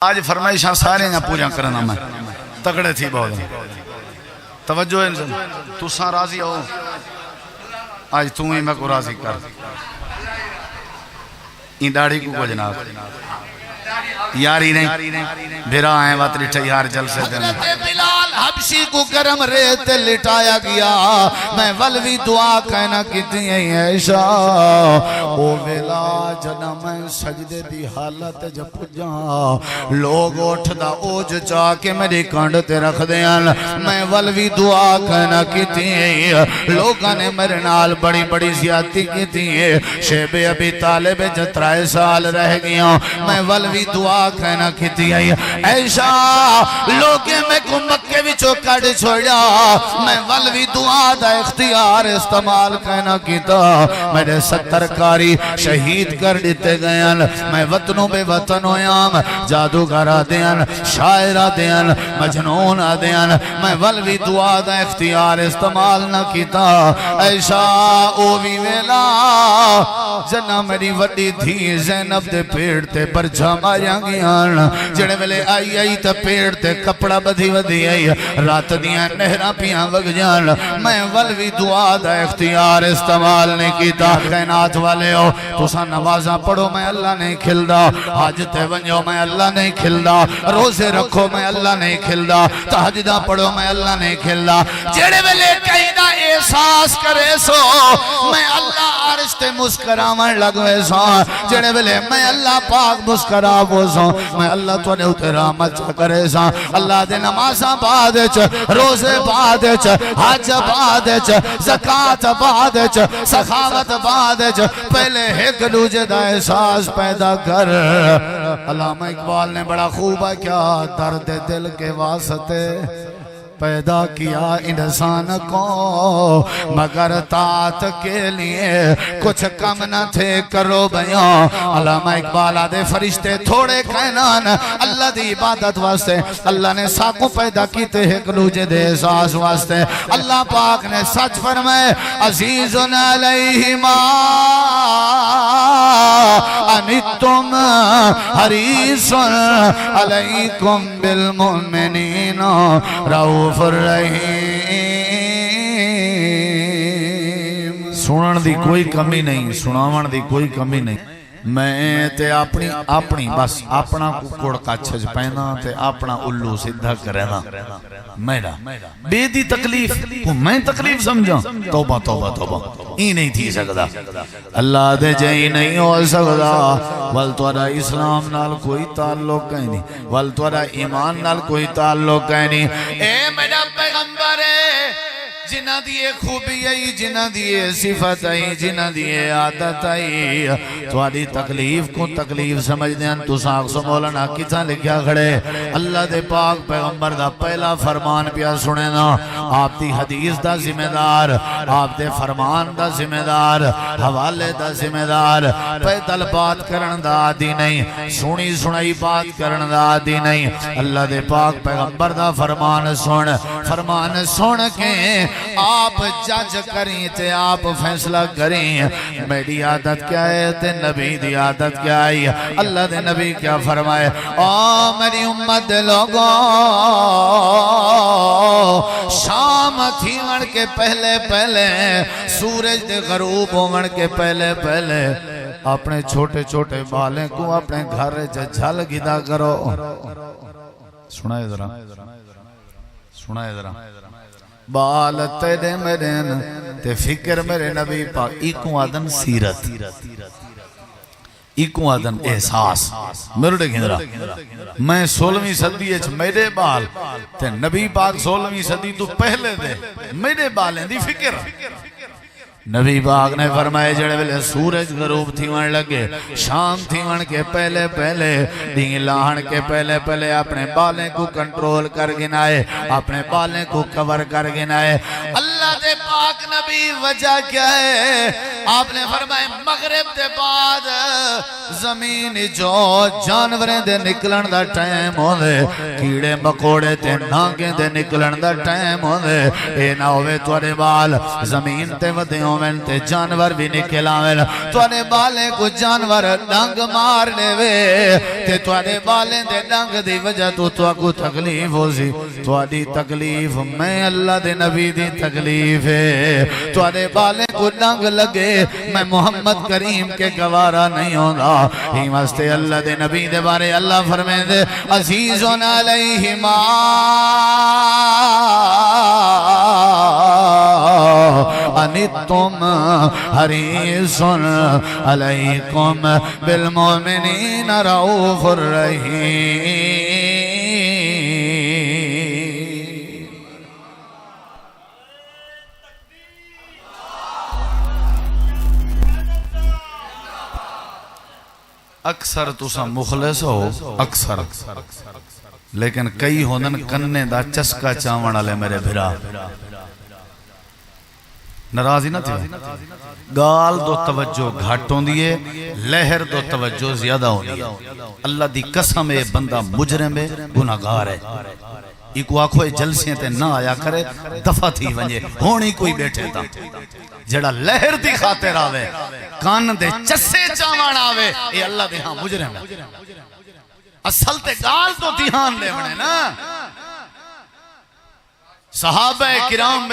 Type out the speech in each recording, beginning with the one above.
آج فرمائشاں سارے نہ پوجا کرنا میں تکڑے تھی بہت توجہ ہے تو ساں راضی ہو آج تو ہی میں کو راضی کر این داڑھی کو جناب یاری نہیں بھیرا آئیں بات لٹھا یار جل سے دن حضرت بلال حبشی کو گرم ریت لٹایا گیا میں ولوی دعا کہنا کتنی ہے عیشہ او ویلا جنا میں سجدے دی حالت جب پجا لوگ اٹھ دا اوج چاہ کے میری کانڈ تے رکھ دیاں میں ولوی دعا کہنا کتنی ہے لوگاں نے میرے نال بڑی بڑی زیادتی کتنی ہے شیب ابی طالب جترائے سال رہ گیا میں ولوی دعا کہنا کتی آئی ایشا لوگے میں کو مکے بھی چوکڑ چھوڑیا میں ولوی دعا دا اختیار استعمال کہنا کیتا میرے 70 کاری شہید کر دیتے گئے میں وطنوں بے وطن ہویام جادوگرہ دیاں شاعرہ دیاں مجنون دیاں میں ولوی دعا دا اختیار استعمال نہ کیتا ایشا اووی ویلا جنہ میری وڈی تھی زینب دے پیڑ تے برجھا ماریاں گیاں جڑے ویلے آئی آئی تا پیڑ تے کپڑا بدھی ودھی آئی رات دیاں نہرہ پیاں وگ جان میں ولوی دعا دا اختیار استعمال نہیں کیتا خینات والے ہو تو سا نمازاں پڑھو میں اللہ نہیں کھلدا حاجتے ونجو میں اللہ نہیں کھلدا روزے رکھو میں اللہ نہیں کھلدا تہجدہ پڑھو میں اللہ نہیں کھلدا جڑے ویلے کہیں دا احساس کرے سو میں اللہ عرش تے مسکراون لگوے سو جڑے ویلے میں اللہ پاک مسکرا بوزوں میں اللہ تو نے اترامت کرے سا اللہ دے نمازاں بادچ روزے بادچ حج بادچ زکاة بادچ سخاوت بادچ پہلے ایک دوجہ دا احساس پیدا کر علامہ اقبال نے بڑا خوب کیا درد دل کے واسطے پیدا کیا انسان کو مگر طاعت کے لیے کچھ کم نہ تھے کرو بیان علامہ اقبال آدھے فرشتے تھوڑے کائنان اللہ دی عبادت واسطے اللہ نے ساکوں پیدا کیتے ہیں کلوجے دے احساس واسطے اللہ پاک نے سچ فرمائے عزیزن علیہما انتم حریصن علیکم بالمؤمنین رؤوف الرحیم سنن دی کوئی کمی نہیں سناون دی کوئی کمی نہیں میں تے اپنی بس اپنا ککڑ کچھج پہنا تے اپنا الو سدھا کرنا میرا بے دی تکلیف کو میں تکلیف سمجھا توبہ توبہ توبہ ہی نہیں تھی سکتا اللہ دے جائی نہیں ہو سکتا والتوارا اسلام نال کوئی تعلق کہیں نہیں والتوارا ایمان نال کوئی تعلق کہیں نہیں اے میرا پیغمبر ہے جنہ دیئے خوبی آئی جنہ دیئے صفت آئی جنہ دیئے عادت آئی تواری تکلیف کو تکلیف سمجھ دیں تو ساکھ سو مولانا کتا لکھیا کھڑے اللہ دے پاک پیغمبر دا پہلا فرمان پیا سنے نا آپ دی حدیث دا ذمہ دار آپ دے فرمان دا ذمہ دار حوالے دا ذمہ دار پیدل بات کرن دا آدھی نہیں سنی سنائی بات کرن دا آدھی نہیں اللہ دے پاک پیغمبر دا فرمان سن کے آپ جج کریں تے آپ فیصلہ کریں میری عادت کیا ہے تے نبی دی عادت کیا ہے اللہ دے نبی کیا فرمائے میری امت دے لوگوں شام تھی وڑ کے پہلے سورج دے غروب ہومن کے پہلے اپنے چھوٹے چھوٹے بالیں کو اپنے گھر جھل گدا کرو سنائے ذرا بال تیرے میرے تے فکر میرے نبی پاک ایکوں آدن سیرت ایکوں آدن احساس میرے دیکھیں ذرا میں 16ویں صدی اچھ میرے بال تے نبی پاک 16ویں صدی تو پہلے دے میرے بالیں دی فکر نبی پاک نے فرمائے جڑے ویلے سورج غروب تھی وان لگے شام تھی وان کے پہلے دین لاہن کے پہلے اپنے بالیں کو کنٹرول کر گنائے اپنے بالیں کو کور کر گنائے اللہ دے پاک نبی وجہ کیا ہے آپ نے فرمائے مغرب دے بعد زمین جو جانوریں دے نکلن دا ٹائم ہو دے کیڑے مکوڑے تے نانگیں دے نکلن دا ٹائم ہو دے اے نہ ہوئے توڑے بال زمین تے ودے ہوئے تے جانور بھی نکل آوے توڑے بالے کو جانور ڈنگ مار لے وے تے توڑے بالے دے ڈنگ دی وجہ تو کو تکلیف ہو سی توڑی تکلیف میں اللہ دے نبی دی تکلیف ہے توڑے بالے کو ڈنگ لگے میں محمد کریم کے گوارا نہیں ہونا ہی واسطے اللہ دے نبی دے بارے اللہ فرمائے دے عزیزن علیہما انتم حریصن علیکم بالمؤمنین رؤوف الرحیم اکثر تسا مخلص ہو اکثر لیکن کئی ہوندن کننے دا چسکا چاون والے میرے بھرا ناراضی نہ تھی گال دو توجہ گھٹ ہوندی ہے لہر دو توجہ زیادہ ہوندی ہے اللہ دی قسم ہے بندہ مجرم ہے گناہگار ہے ایکو آنکھو جلسیں تے نہ آیا کرے دفع تھی ونجے ہونی کوئی بیٹھے تھا جڑا لہر دی خاطر آوے کان دے چسے چاوان آوے اے اللہ دے ہاں مجرم ہے اصل تے گال تو دھیان لے ونے نا صحابہ کرام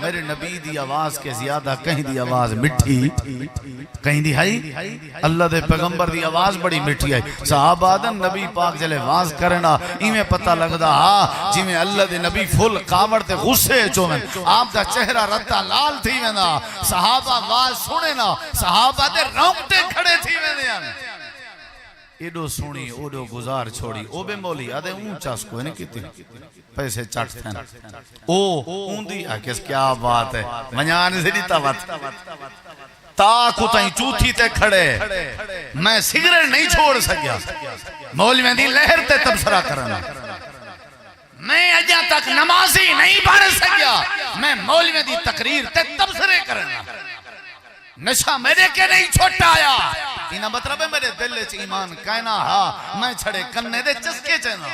میرے نبی دی آواز کے زیادہ کہیں دی آواز مٹھی کہیں دی ہائی اللہ دے پیغمبر دی آواز بڑی مٹھی آئی صحابہ آدم نبی پاک جلے آواز کرنا ایمیں پتہ لگ دا ہاں جی میں اللہ دے نبی فل کامڑ تے غصے چومن آپ دا چہرہ رتا لال تھی وینا صحابہ آواز سنے نا صحابہ دے رونگتے کھڑے تھی وینا ایڈو سونی اوڈو گزار چھوڑی او بے مولی آدھے اونچا سکو ہے نہیں کیتی پیسے چاٹ تھے او اوندی آکس کیا بات ہے منیان سے دیتا بات تاکو تائیں چوتھی تے کھڑے میں سگریٹ نہیں چھوڑ سکیا مولی میں دی لہر تے تبصرہ کرنا میں اجا تک نمازی نہیں بڑھ سکیا میں مولی میں دی تقریر تے تبصرے کرنا نشہ میرے کے نہیں چھوٹا آیا انہا مطلب ہے میرے دل چ ایمان کائنا ہاں میں چھڑے کرنے دے چسکے چینا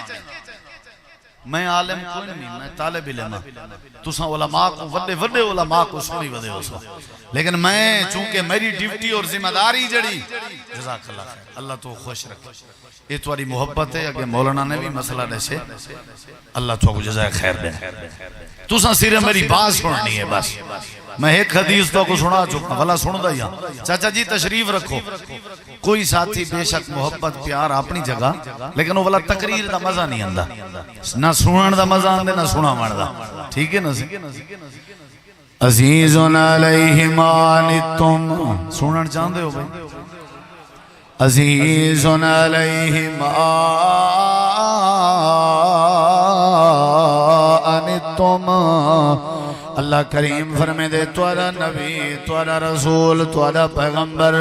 میں عالم کوئی نہیں میں طالب علم تساں علماء کو وڈے وڈے علماء کو سنی ودے ہو سو لیکن میں چونکہ میری ڈیوٹی اور ذمہ داری جڑی جزاک اللہ خیر اللہ تو خوش رکھے یہ تمہاری محبت ہے کہ مولانا نے بھی مسئلہ دے اللہ تو کو جزائے خیر دے تساں صرف میری بات سننی ہے بس میں ایک حدیث تو کو سنا چکا بھلا سن دا یہاں چاچا جی تشریف رکھو کوئی ساتھی بے شک محبت پیار اپنی جگہ لیکن وہ بھلا تقریر دا مزہ نہیں آندا نہ سنن دا مزہ آندے نہ سنا مان دا ٹھیک ہے نا عزیز علیہما انتم سنن چاہندے ہو بھائی عزیز علیہما انتم اللہ کریم فرمے دے توارا نبی توارا رسول توارا پیغمبر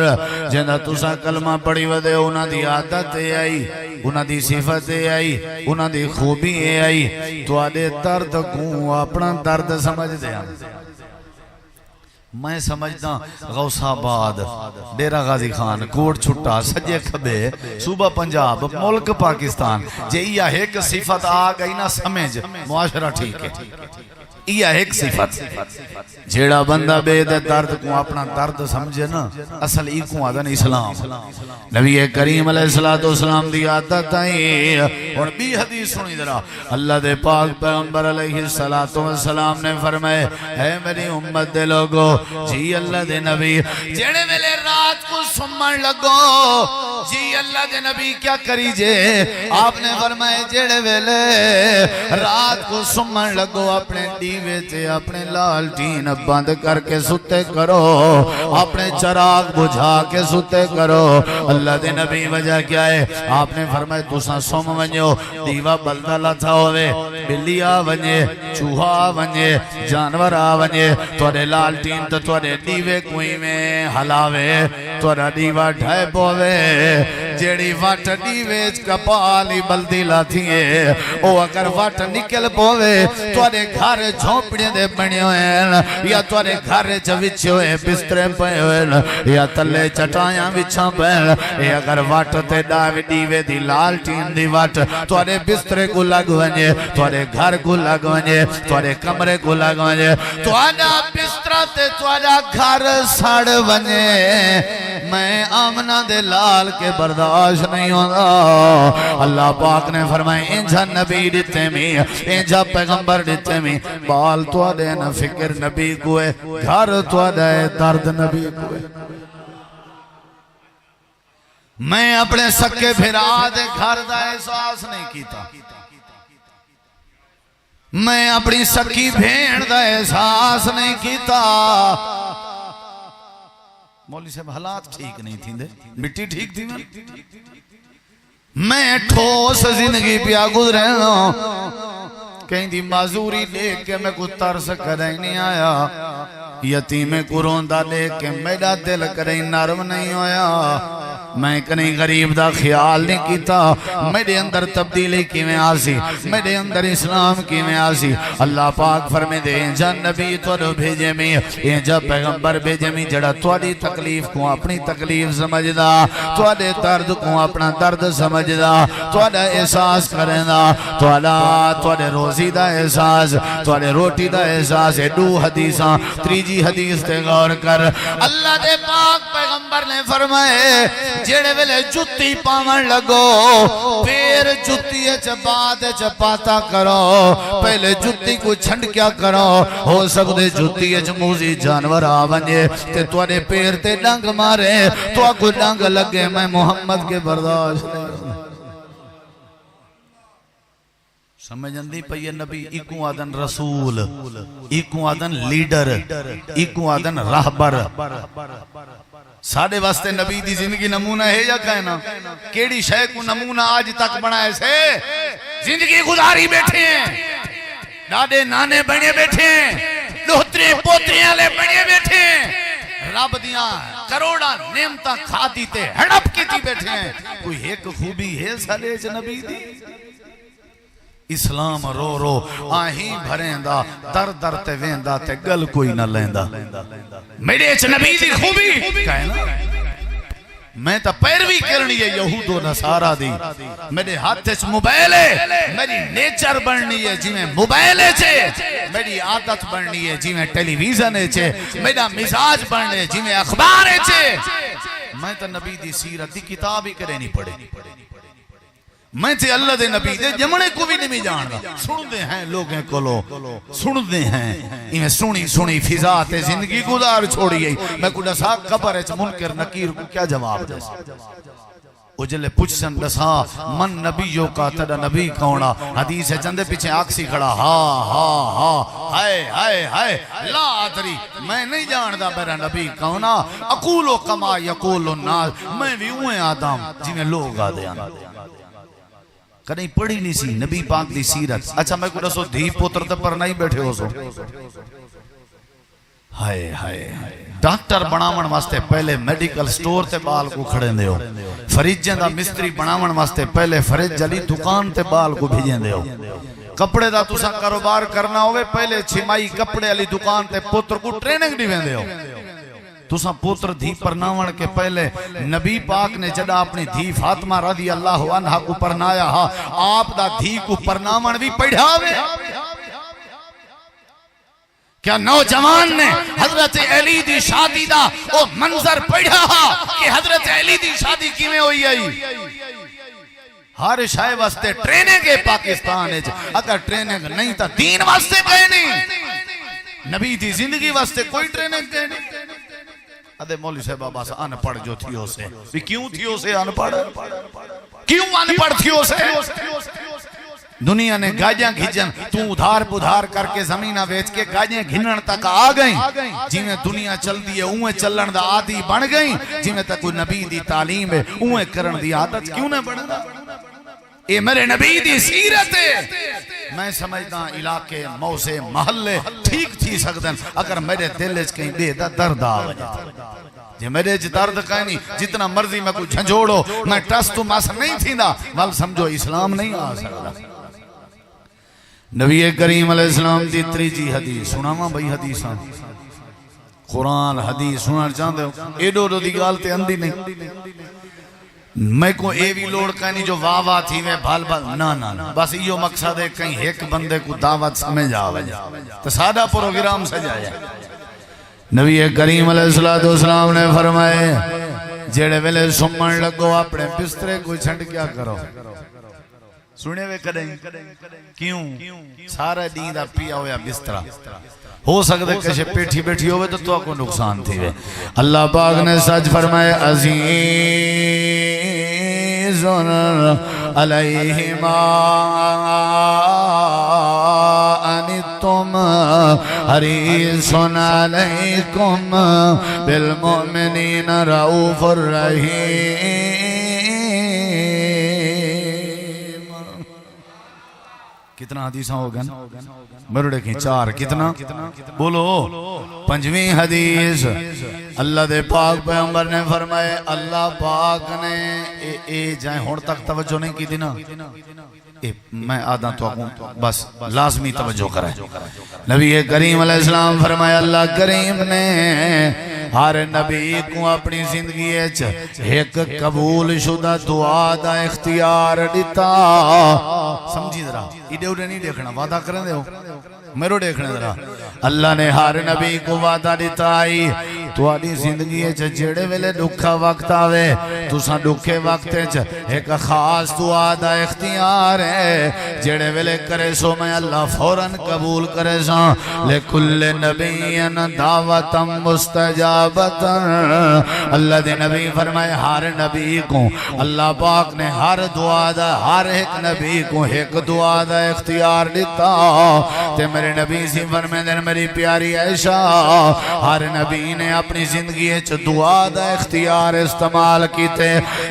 جنہ تسا کلمہ پڑی ودے انہاں دی عادت آئی انہاں دی صفت آئی انہاں دی خوبی آئی توارے درد کو اپنا درد سمجھ دے میں سمجھتا غوث آباد ڈیرہ غازی خان کوٹ چھٹا سجے کھبے صوبہ پنجاب ملک پاکستان جے یہ ایک صفت آ گئی نا سمجھ معاشرہ ٹھیک ہے یہ ایک صفت جیڑا بندہ بے درد کو اپنا درد سمجھے نا اصل ایکوں آدھن اسلام نبی کریم علیہ السلام دی عادت آئی اور بھی حدیث سنی درہ اللہ دے پاک پیغمبر علیہ السلام نے فرمائے اے میری امت دے لوگو جی اللہ دے نبی جیڑے ملے رات کو سمن لگو جی اللہ دے نبی کیا کری جے آپ نے فرمائے جیڑے ملے رات کو سمن لگو اپنے دیوے تے اپنے لالٹین بند کر کے ستے کرو اپنے چراغ بجھا کے ستے کرو اللہ دے نبی وجہ کیا ہے آپ نے فرمائے تساں سم ونجو دیوہ بلدہ لتھا ہوئے بلی آ ونجے چوہا آ ونجے جانور آ ونجے توڑے لالٹین تو توڑے دیوے کوئی میں حلاوے توڑا دیوہ ڈھائے پوے جیڑی وٹ دیویچ کپالی بلدی لاتی ہے او اگر وٹ نکل پوے توارے گھر جھوپڑی دے بنی ہوئے یا توارے گھر چوچے ہوئے بسترے پہ ہوئے یا تلے چٹائیاں وچھاں پہ یا اگر وٹ تے ڈاوی دیوے دی لال ٹین دی وٹ توارے بسترے کو لگ ونجے توارے گھر کو لگ ونجے توارے کمرے کو لگ ونجے توارا بسترہ تے توارا گھر ساڑ ونجے میں آمنہ دے لال کے برداشت نہیں ہوتا اللہ پاک نے فرمائے انجھا نبی دیتے میں انجھا پیغمبر دیتے میں بال تو دے نہ فکر نبی کوئے گھر تو دے درد نبی کوئے میں اپنے سکے پھرا دے گھر دا احساس نہیں کیتا میں اپنی سکی بھین دا احساس نہیں کیتا مولی صاحب حالات ٹھیک نہیں تھی دے مٹی ٹھیک تھی میں ٹھوس زندگی پیا گزرے کہیں دی معذوری لے کے میں کو ترس کریں نہیں آیا یتیم کو روندہ لے کے میرا دل کریں نرم نہیں ہویا میں کنہیں غریب دا خیال نہیں کیتا میرے اندر تبدیلی کی میں آسی میرے اندر اسلام کی میں آسی اللہ پاک فرمے دے انجا نبی تو بھیجے میں انجا پیغمبر بھیجے میں جڑا توڑی تکلیف کو اپنی تکلیف سمجھ دا توڑے درد کو اپنا درد سمجھ دا توڑا احساس کریں دا توڑے روزی دا احساس توڑے روٹی دا احساس دو حدیثاں تریجی حدیث تے غور کر اللہ دے پاک پیغمبر نے فرمائے جیڑے ویلے جتی پاون لگو پیر جتی چباد چپاتا کرو پہلے جتی کو چھنڈ کیا کرو ہو سکتے جتی موزی جانور آونجے تے توڑے پیر تے ڈنگ مارے تو کو ڈنگ لگے میں محمد کے برداشت نہیں سمجھن دی پئی نبی ایکو آدن رسول ایکو آدن لیڈر ایکو آدن راہبر ساڑھے واسطے نبی دی زندگی نمونہ ہے یا کہنا کیڑی شے کو نمونہ آج تک بنائے سے زندگی گزاری بیٹھے ہیں ڈاڈے نانے بنے بیٹھے ہیں لہترے پوتریاں لے بنے بیٹھے ہیں رب دیاں کروڑا نعمتاں کھا دیتے ہڑپ کی تھی بیٹھے ہیں کوئی ایک خوبی ہے سالے نبی دی اسلام رو رو آہیں بھریں دا در در تے ویندہ تے گل کوئی نہ لیندہ میرے اچھ نبی دی خوبی کہنا میں تا پیروی کرنی ہے یہود و نصارہ دی میرے ہاتھ اچھ موبائلے میری نیچر بڑھنی ہے جی میں موبائلے چھے میری عادت بڑھنی ہے جی میں ٹیلی ویزن چھے میرا مزاج بڑھنے جی میں اخبار چھے میں تا نبی دی سیرت دی کتاب ہی کرے نہیں پڑے میں تے اللہ دے نبی دے جمنے کو بھی نہیں جاندا سن دے ہیں لوگیں کولو سن دے ہیں انہیں سنی سنی فضا تے زندگی گزار چھوڑی گئی میں کو دسا قبر اچ منکر نکیر کو کیا جواب دے اجلے پوچھن دسا من نبیوں کا تڑا نبی کونا حدیث ہے چندے پیچھے آکسی کھڑا ہائے ہائے ہائے لا آدری میں نہیں جاندا میرا نبی کونا اقولو کما یقولو الناس میں بھی اویں آدم جی میں لوگ آدے آنا کہیں پڑھی نہیں سی نبی پاک دی سیرت اچھا میں کو رسو دھی پوتر تے پر نہیں بیٹھے ہو سو ہائے ہائے ڈاکٹر بناون واسطے پہلے میڈیکل سٹور تے بال کو کھڑے دے ہو فریجیں دا مستری بناون واسطے پہلے فریج جلی دکان تے بال کو بھیجیں دے ہو کپڑے دا تسا کاروبار کرنا ہوئے پہلے چھمائی کپڑے علی دکان تے پوتر کو ٹریننگ دیویں دے ہو تسا پوتر دھی پرناون کے پہلے نبی پاک نے جدا اپنی دھی فاطمہ رضی اللہ عنہ کو پرنایا ہا آپ دا دھی کو پرناون بھی پڑھاوے کیا نوجوان نے حضرت علی دی شادی دا او منظر پڑھا ہا کہ حضرت علی دی شادی کی میں ہوئی آئی ہر شائع واسطے ٹریننگ پاکستان ہے اگر ٹریننگ نہیں تا دین واسطے گئے نہیں نبی دی زندگی واسطے کوئی ٹریننگ گئے نہیں ادھے مولی صاحب آباس ان پڑھ جو تھیو سے بھی کیوں تھیو سے ان پڑھ کیوں ان پڑھ تھیو سے دنیا نے گاجیاں گھجن تو ادھار پدھار کر کے زمینہ بیچ کے گاجیاں گھنن تک آ گئیں جی میں دنیا چل دی ہے اوہ چلن دا عادی بن گئیں جی میں تک کوئی نبی دی تعلیم ہے اوہ کرن دی عادت کیوں نہ بڑھ دا اے میرے نبی دی سیرت ہے میں سمجھتا علاقے موسے محلے ٹھیک تھی سکتن اگر میرے دل اچھ کہیں بے دا درد آ وجہ جی میرے درد کہیں نہیں جتنا مرضی میں کوئی جھنجھوڑو میں ٹس تو ماس نہیں تھی دا وال سمجھو اسلام نہیں آ سکتا نبی کریم علیہ السلام دی تریجی حدیث سناواں بھئی حدیثاں قرآن حدیث سننا چاہتے ہو ایڈو دی گالتے اندھی نہیں میں کو اے بھی لوڑ کہیں جو واہ واہ تھی میں بھال بھال نا بس یہ مقصد ہے کہیں ایک بندے کو دعوت سمجھ آوے تو سادہ پروگرام سجایا نبی کریم علیہ السلام نے فرمائے جیڑے ویلے سمن لگو اپنے بسترے کو چھنڈ کیا کرو سنے وے کدیں کیوں سارا دین دا پیا ہویا بسترا ہو سکتا ہے کہ پیٹھی بیٹھی ہوئے تو کو نقصان تھی وے اللہ پاک نے سچ فرمائے عزیز علیہ ما انتم حریص علیکم بالمؤمنین رؤوف الرحیم کتنا حدیثاں ہو گئے میرے دیکھیں چار کتنا بولو پنجویں حدیث اللہ دے پاک پیغمبر نے فرمائے اللہ پاک نے اے جائیں ہون تک توجہ نہیں کی دینا میں آدھا تو بس لازمی توجہ کریں نبی کریم علیہ السلام فرمائے اللہ کریم نے ہر نبی کو اپنی زندگی ایک قبول شدہ دعا دا اختیار دیتا سمجھی ذرا ایڈے اڈے نہیں دیکھنا وعدہ کریں دے ہو میرو دیکھنے ذرا اللہ نے ہر نبی کو وعدہ دیتا آئی تو آدھی زندگی جڑے ویلے دکھا وقت آوے تو ساں دکھے وقت ایک خاص دعا دا اختیار ہے جڑے ویلے کرے سو میں اللہ فوراً قبول کرے ساں لکل نبیین دعوتا مستجابتا اللہ دے نبی فرمائے ہر نبی کو اللہ پاک نے ہر دعا دا ہر ایک نبی کو ایک دعا دا اختیار دیتا تے میرے نبی سی فرمائے دن میری پیاری عائشہ ہر نبی نے اپنی زندگی دعا دا اختیار استعمال کیتے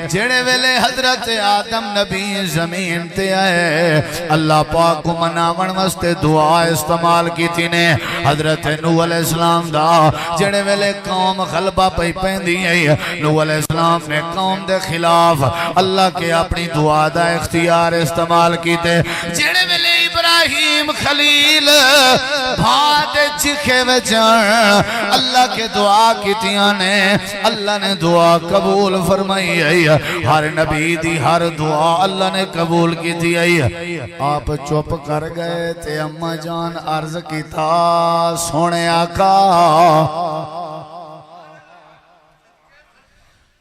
جڑے ویلے حضرت آدم نبی زمین تے آئے اللہ پاک کو مناون واسطے دعا استعمال کیتی نے حضرت نوح علیہ السلام دا جڑے ویلے قوم غلبہ پہ پہندی ہے نوح علیہ السلام نے قوم دے خلاف اللہ کے اپنی دعا دا اختیار استعمال کیتے جڑے ویلے ابراہیم خلیل بھاد چکھے وچان اللہ کے دعا کیتیاں نے اللہ نے دعا قبول فرمائی ہے ہر نبی دی ہر دعا اللہ نے قبول کیتی ہے آپ چپ کر گئے تے اماں جان عرض کیتا سونے آقا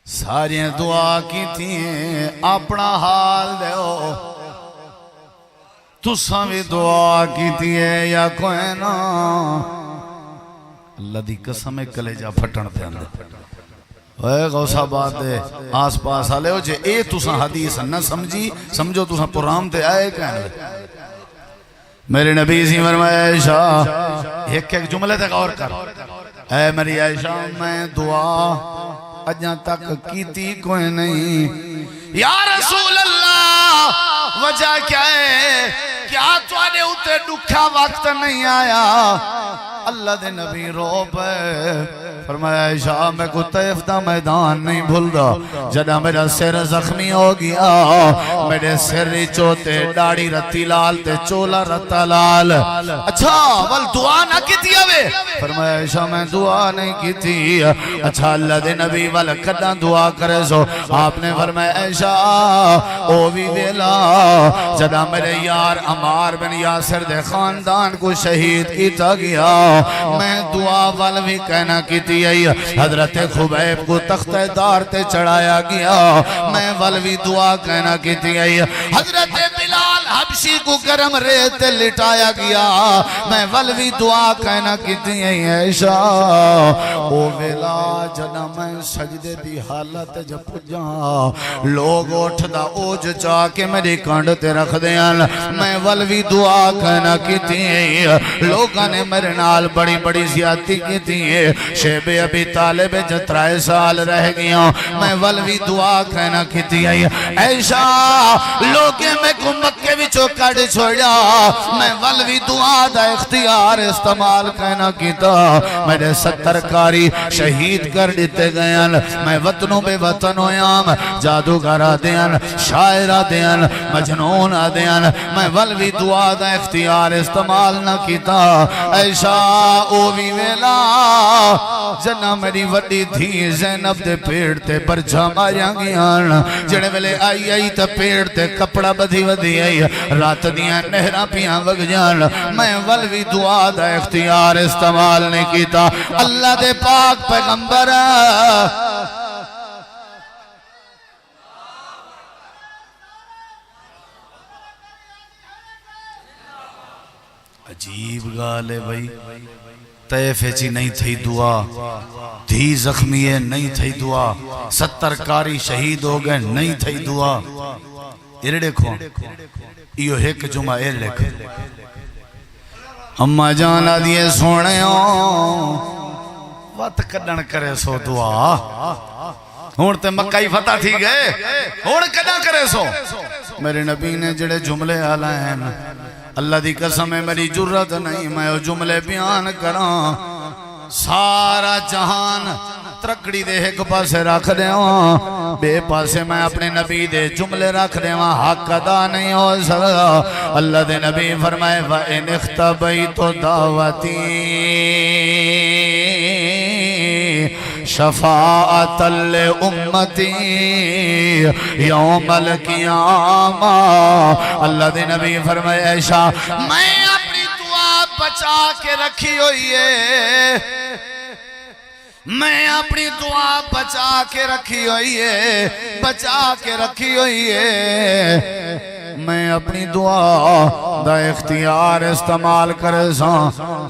ساری دعا کیتی ہیں اپنا حال دیو تساں بھی دعا کیتی ہے یا کوئی نا اللہ دی قسم کلیجہ پھٹن تے اندر اے غوثہ بات دے آس پاس آلے ہو جے اے تساں حدیث نہ سمجھی سمجھو تساں پرام تے آئے کہنے میرے نبی سی فرمایا عائشہ ایک جملے تے غور کر اے میری عائشہ میں دعا اجاں تک کیتی کوئی نہیں یا رسول اللہ وجہ کیا ہے کیا تو آنے اتے دکھا وقت نہیں آیا اللہ دے نبی رو پہ فرمایا عائشہ میں کو طیف دا میدان نہیں بھول دا جدہ میرا سر زخمی ہو گیا میرے سر چوتے ڈاڑی رتی لال تے چولا رتا لال اچھا ول دعا نہ کیتی ہوئے فرمایا عائشہ میں دعا نہیں کیتی اچھا اللہ دے نبی ول کدہ دعا کرے سو آپ نے فرمایا عائشہ او بھی ویلا جدہ میرے یار عمار بن یاسر دے خاندان کو شہید کیتا گیا میں دعا وال بھی کہنا کیتی ہے حضرت خبیب کو تخت دار تے چڑھایا گیا میں وال بھی دعا کہنا کیتی ہے حضرت بلال حبشی کو گرم ریت لٹایا گیا میں وال بھی دعا کہنا کیتی ہے عائشہ او ویلا جنا میں سجدے دی حالت جب پجا لوگ اٹھ دا اوج چاہ کے میری کانڈ تے رکھ دیاں میں وال بھی دعا کہنا کیتی ہے لوگاں نے میرے نال بڑی بڑی زیادتی کیتی ہے شیب ابی طالب جترائے سال رہ گیا میں ولوی دعا کہنا کیتی ہے عائشہ لوگے میں کو مکے وچوں کڑ چھوڑیا میں ولوی دعا دا اختیار استعمال کہنا کیتا میرے 70 کاری شہید کر دیتے گئے میں وطنوں بے وطن ہویام جادوگرہ دیان شاعرہ دیان مجنون دیان میں ولوی دعا دا اختیار استعمال نہ کیتا ایشا اووی ویلا جنا میری وڈی تھی زینب دے پیڑ تے برجھا ماریاں گیان جڑے ویلے آئی آئی تے پیڑ تے کپڑا بدھی ودھی آئی رات دیاں نہرہ پیاں وگ جان میں ولوی دعا دا اختیار استعمال نہیں کیتا اللہ دے پاک پیغمبر عجیب گالے بھائی طیف چی نہیں تھی دعا دھی زخمی ہے نہیں تھی دعا 70 کاری شہید ہو گئے نہیں تھی دعا یہ دیکھو یہ ایک جمعہ یہ لکھو اممہ جانا دیئے سونے ہوں وقت کڈن کرے سو دعا ہون تے مکہ فتح تھی گئے ہون کڈن کرے سو میرے نبی نے جڑے جملے آلائے ہیں اللہ دی قسم ہے میری جرت نہیں میں وہ جملے بیان کران سارا جہان ترکڑی دے ایک پاسے رکھ دے ہوں بے پاسے میں اپنے نبی دے جملے رکھ دے ہوں حق ادا نہیں ہو سکتا اللہ دے نبی فرمائے وَإِنِ اخْتَبَيْتُ دَعْوَتِي شفاعة لأمتی یوم القیامہ اللہ دے نبی فرمائے عائشہ میں اپنی دعا بچا کے رکھی ہوئی ہے میں اپنی دعا بچا کے رکھی ہوئی ہے بچا کے رکھی ہوئی ہے میں اپنی دعا دا اختیار استعمال کرے ساں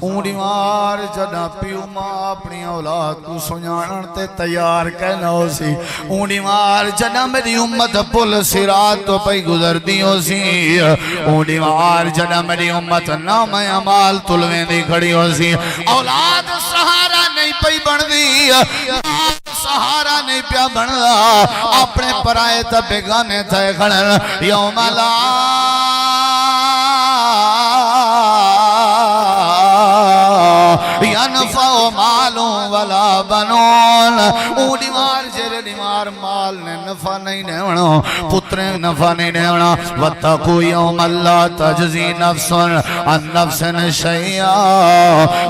اونڈی مار جنا پیو ماں اپنی اولاد کو سنیانن تے تیار کہنا ہو سی اونڈی مار جنا میری امت پل سرات تو پئی گزر دی ہو سی اونڈی مار جنا میری امت نام عمال تلویں دی کھڑی ہو سی اولاد سہارا نہیں پئی بن دی سہارا نہیں پیا بن دا اپنے پرائے تا بیگانے تھے کھڑن یوم لا ینفع مال ولا بنون اونڈی مار جر دیمار مال نے نفع نہیں نیونا پتر نفع نہیں نیونا واتقوا یوم اللہ تجزی نفس عن نفس شیئا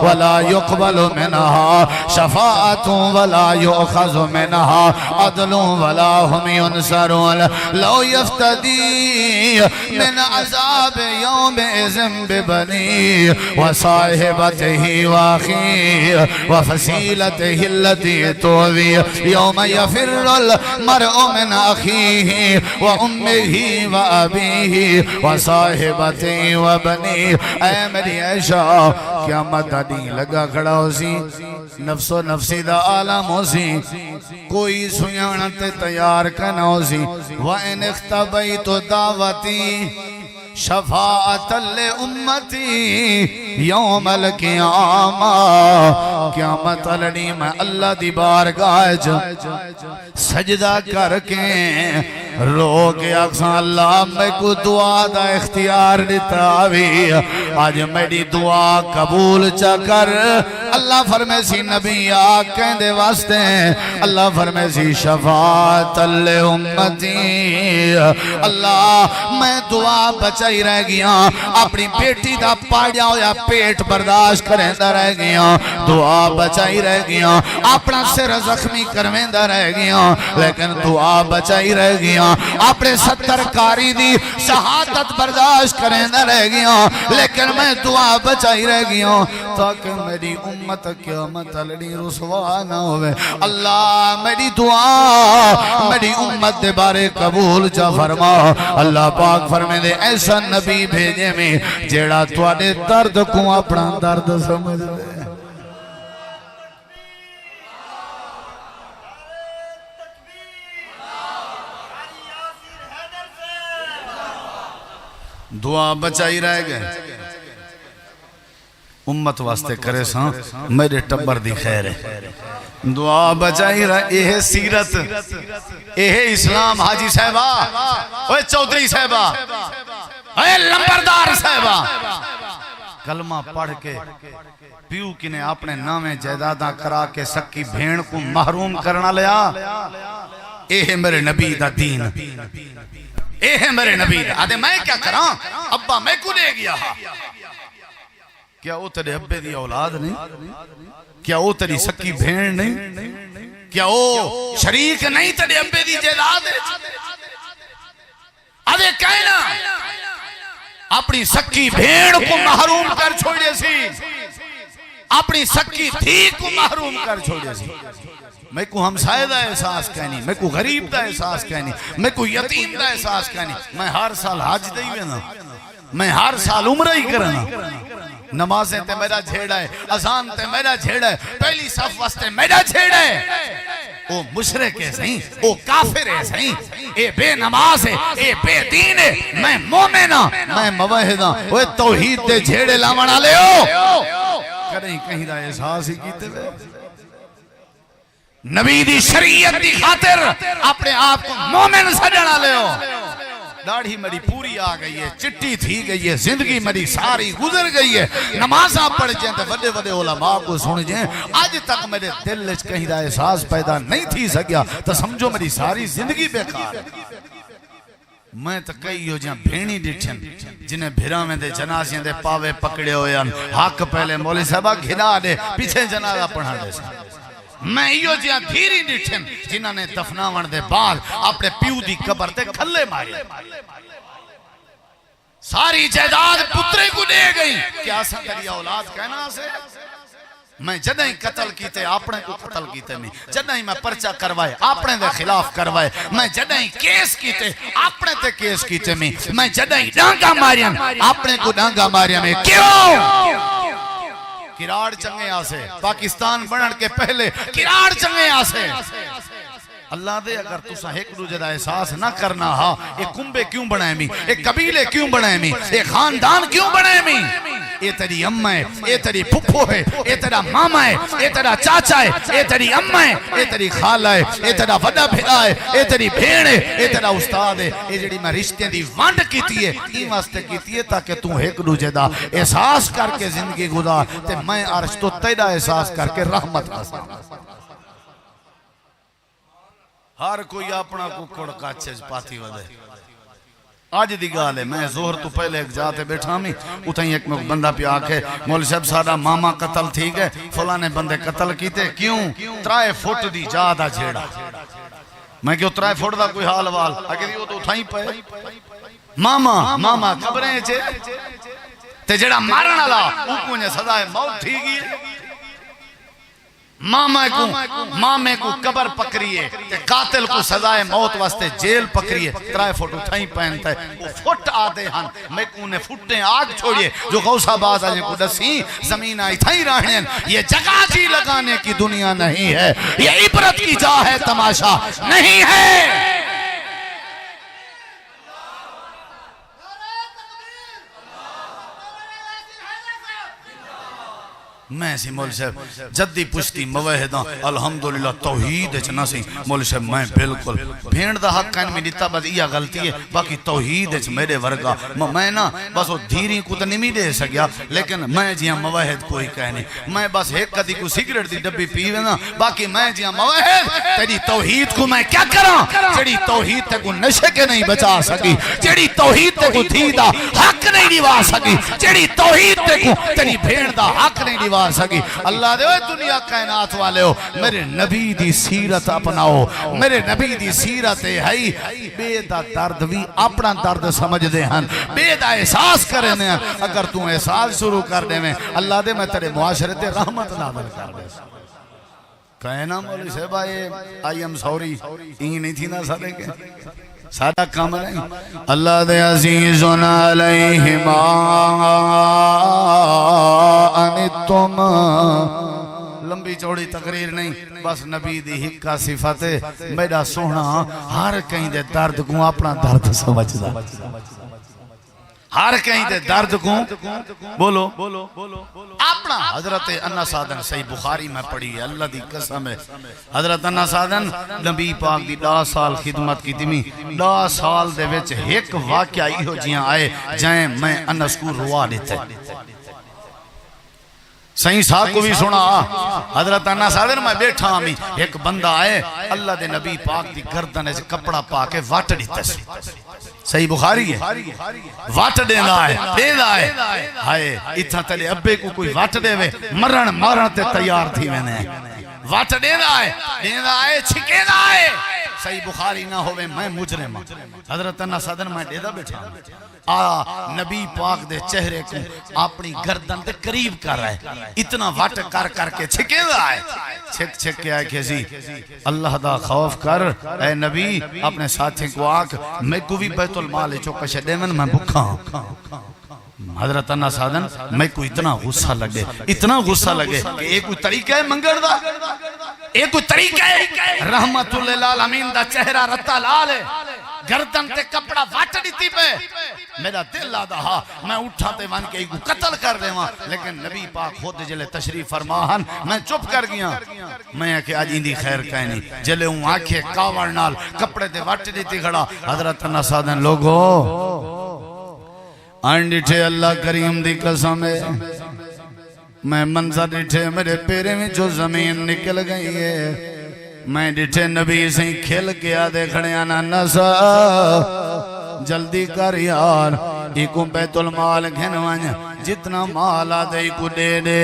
ولا يقبل منها شفاعت ولا يؤخذ منها عدل ولا هم ينصرون لو يفتدي من عذاب يومئذ ببنيه وصاحبته واخيه وفصيلته التي تؤويه يوم يفر المرء من أخيه وأمه وأبيه وصاحبته وبنيه اے میری عائشہ قیامت دا دین لگا کھڑا ہو سی نفس و نفسی دا عالم ہو سی کوئی سنیانت تیار کنا ہو سی وَإِنِ اخْتَبَيْتُ دعوتی شفاعت لِأُمَّتِي یوم القیامہ قیامت لڑی میں اللہ دی بارگاہ سجدہ کر کے رو کے اکسان اللہ میں کو دعا دا اختیار دیتا بھی آج میری دعا قبول چا کر اللہ فرمے سی نبی آگ کہندے واسطے اللہ فرمے سی شفاعت لِأُمَّتِي اللہ میں دعا بچائی رہ گیا اپنی بیٹی دا پاڑیا ہویا پیٹ برداشت کریں دا رہ گیا دعا بچائی رہ گیا اپنا سر زخمی کرویں دا رہ گیا لیکن دعا بچائی رہ گیا اپنے 70 کاری دی شہادت برداشت کریں دا رہ گیا لیکن میں دعا بچائی رہ گیا تاکہ میری امت قیامت لڑی رسوا نہ ہوئے اللہ میری دعا میری امت دے بارے قبول جا فرما اللہ پاک فرمے دے ایسا نبی بھیجے میں جیڑا تواڈے درد کو اپنا درد سمجھ لے دعا بچائی رہ گئے امت واسطے کرے ساں میرے ٹبر دی خیر ہے دعا بچائی رہا اے سیرت اے اسلام حاجی صاحبہ اے چودھری صاحبہ اے لمبردار صاحبہ کلمہ پڑھ کے پیو کنے اپنے نامے جائیداداں کرا کے سکی بھیڑ کو محروم کرنا لیا اے ہے میرے نبی دا دین اے ہے میرے نبی دا آدھے میں کیا کراں ابا میں کو لے گیا کیا وہ تیرے ابے دی اولاد نہیں کیا وہ تیری سکی بھیڑ نہیں کیا وہ شریک نہیں تیرے ابے دی جائیداد ہے آدھے کہنا اپنی سکی بھیڑ کو محروم کر چھوڑے سی اپنی سکی تھی کو محروم کر چھوڑے سی میں کو ہمسائے دا احساس کہنی میں کو غریب دا احساس کہنی میں کو یتیم دا احساس کہنی میں ہر سال حج دے ہوئے نا میں ہر سال عمرہ ہی کرنا نمازیں تے میرا جھیڑا ہے اذان تے میرا جھیڑا ہے پہلی صف واسطے میرا جھیڑا ہے او مشرک ہے صحیح او کافر ہے صحیح اے بے نماز ہے اے بے دین ہے میں مومن ہاں میں موحد ہاں وہ توحید دے جھیڑے لاونا لے ہو کریں کہیں دا احساس ہی کیتے ہوئے نبی دی شریعت دی خاطر اپنے آپ کو مومن سجنا لے ہو داڑھی میری پوری آ گئی ہے چٹی تھی گئی ہے زندگی میری ساری گزر گئی ہے نمازاں پڑھ جائیں تو بڑے بڑے علماء کو سن جائیں آج تک میرے دل وچ کہیں دا احساس پیدا نہیں تھی سکیا تو سمجھو میری ساری زندگی بیکار میں تو کئی ہو جہاں بھینی ڈٹھن جنہیں بھیرا میں دے جنازیں دے پاوے پکڑے ہوئے حق پہلے مولی صاحبہ گھنا دے پیچھے جنازہ پڑھا دے میں ایو جہاں دھیری ڈٹھن جنہاں نے دفناون دے بعد اپنے پیو دی قبر تے کھلے مارے ساری جائیداد پترے کو دے گئی کیا سا تیری اولاد کہنا سے میں جدہیں قتل کیتے اپنے کو قتل کیتے میں جدہیں میں پرچہ کروائے اپنے دے خلاف کروائے میں جدہیں کیس کیتے اپنے تے کیس کیتے میں جدہیں ڈانگا ماریا اپنے کو ڈانگا ماریا میں کیوں کراڑ چنگے آسے پاکستان بنن کے پہلے کراڑ چنگے آسے اللہ دے اگر تسا ایک دوجے دا احساس نہ کرنا ہا ایک کنبے کیوں بنائے میں ایک قبیلے کیوں بنائے میں ایک خاندان کیوں بنائے میں اے تیری اممہ ہے اے تیری پھپھو ہے اے تیرا ماما ہے اے تیرا چاچا ہے اے تیری اممہ ہے اے تیری خالہ ہے اے تیرا وڈا بھیڑا ہے اے تیری بھیڑ ہے اے تیرا استاد ہے اے جڑی میں رشتے دی وانڈ کیتی ہے این واسطے کیتی ہے تاکہ تو ایک دوجے دا احساس کر کے زندگی گزار تے میں عرش تو تیرا احساس کر کے رحمت حاصل ہر کوئی اپنا ککڑ کاچے پاتی ودے آج دی گال ہے میں زہر تو پہلے ایک جاتے بیٹھا میں اتھائیں ایک میں بندہ پہ آکے مولی صاحب سارا ماما قتل تھی گئے فلانے بندے قتل کیتے کیوں 3 فٹ دی جادہ جھیڑا میں کیوں 3 فٹ دا کوئی حال وال اگر یہ تو اتھائیں پہ ماما قبریں چھے تے جڑا مارن اللہ اوکو نے سزائے موت تھی گئی مامے کو قبر پکریے تے قاتل کو سزائے موت واسطے جیل پکریے 3 فٹ اٹھائیں پہنتا ہے وہ فٹ آدھے ہن میں کونے فٹیں آگ چھوڑیے جو غوث آباد آجے کو دسیں زمین آئی تھائیں رہنے یہ جگہ جی لگانے کی دنیا نہیں ہے یہ عبرت کی جا ہے تماشا نہیں ہے میں سی مولی صاحب جدی پشتی موحداں الحمدللہ توحید اچھنا سی مولی صاحب میں بالکل بھینڈ دا حق کہنے میں دیتا بس یہ غلطی ہے باقی توحید اچھ میرے ورگا میں نا بس وہ دھیری کو تو نہیں دے سکیا لیکن میں جیاں موحد کوئی کہنے میں بس ایک کدی کو سگریٹ دی ڈبی پیوے نا باقی میں جیاں موحد تیری توحید کو میں کیا کراں جڑی توحید تے کو نشے کے نہیں بچا سکی جڑی توحید تے کو تھیدہ حق نہیں دیوا سکی جڑی توحید تے کو تیری بھینڈ دا حق نہیں دیوا سکی اللہ دے ہوئے دنیا کائنات والے ہو میرے نبی دی سیرت اپناؤ میرے نبی دی سیرت ہے بے دا درد بھی اپنا درد سمجھ دے ہن بے دا احساس کرے ہیں اگر تو احساس شروع کر دے میں اللہ دے میں تیرے معاشرت رحمت نازل کر دے کہنا مولی صاحب آئی ایم سوری این نہیں تھی نا سارے کے سارا کام نہیں اللہ دے عزیزن علیہما انتم لمبی چوڑی تقریر نہیں بس نبی دی حقہ صفت ہے میرا سونا ہر کہیں دے درد کو اپنا درد سمجھدا ہر کہیں دے درد کو بولو اپنا حضرت انا سادن صحیح بخاری میں پڑھی ہے اللہ دی قسم ہے حضرت انا سادن نبی پاک دی 10 سال خدمت کی تیمی 10 سال دے وچ ایک واقعہ ہو جیاں آئے جائیں میں انس کو روا دیتے صحیح صاحب کو بھی سنا حضرت انا سادن میں بیٹھا ہمیں ایک بندہ آئے اللہ دے نبی پاک دی گردن سے کپڑا پا کے واٹ دیتے صحیح بخاری ہے واٹ دینا ہے ہائے اتنا تلے ابے کو کوئی واٹ دے وے مرن تے تیار تھی میں نے واٹ دینا ہے چھکینا ہے صحیح بخاری نہ ہوئے میں مجرم حضرت انا سادن میں دیدہ بیٹھا نبی پاک دے چہرے کو اپنی گردن دے قریب کر رہا ہے اتنا واٹ کر کے چھکے دا ہے چھک کے آئے کہزی اللہ دا خوف کر اے نبی اپنے ساتھی کو آگ میں کو بھی بیت المال چوکا شدے میں بھکا ہوں حضرت انا سادن میں کو اتنا غصہ لگے کہ ایک کوئی طریقہ ہے منگر دا ایک کوئی طریقہ ہے رحمت اللہ العالمین دا چہرہ رتا لال ہے گردن تے کپڑا واٹ دیتی پہ میرا دل آدھا ہاں میں اٹھا تے وان کے ایک قتل کر دے وہاں لیکن نبی پاک خود جلے تشریف فرماہن میں چپ کر گیا میں کہ آج اندھی خیر کہنی جلے ہوں آنکھیں کاور نال کپڑے تے واٹ دیتی کھڑا حضرت انا سادن لوگو آن ڈٹھے اللہ کریم دی قسم ہے میں منظر ڈٹھے میرے پیرے میں جو زمین نکل گئی ہے میں ڈٹھے نبی سے کھل گیا دیکھنے آنا نسا جلدی کر یار ایکو بیت المال گھنوان جتنا مال آدھے ایکو دے دے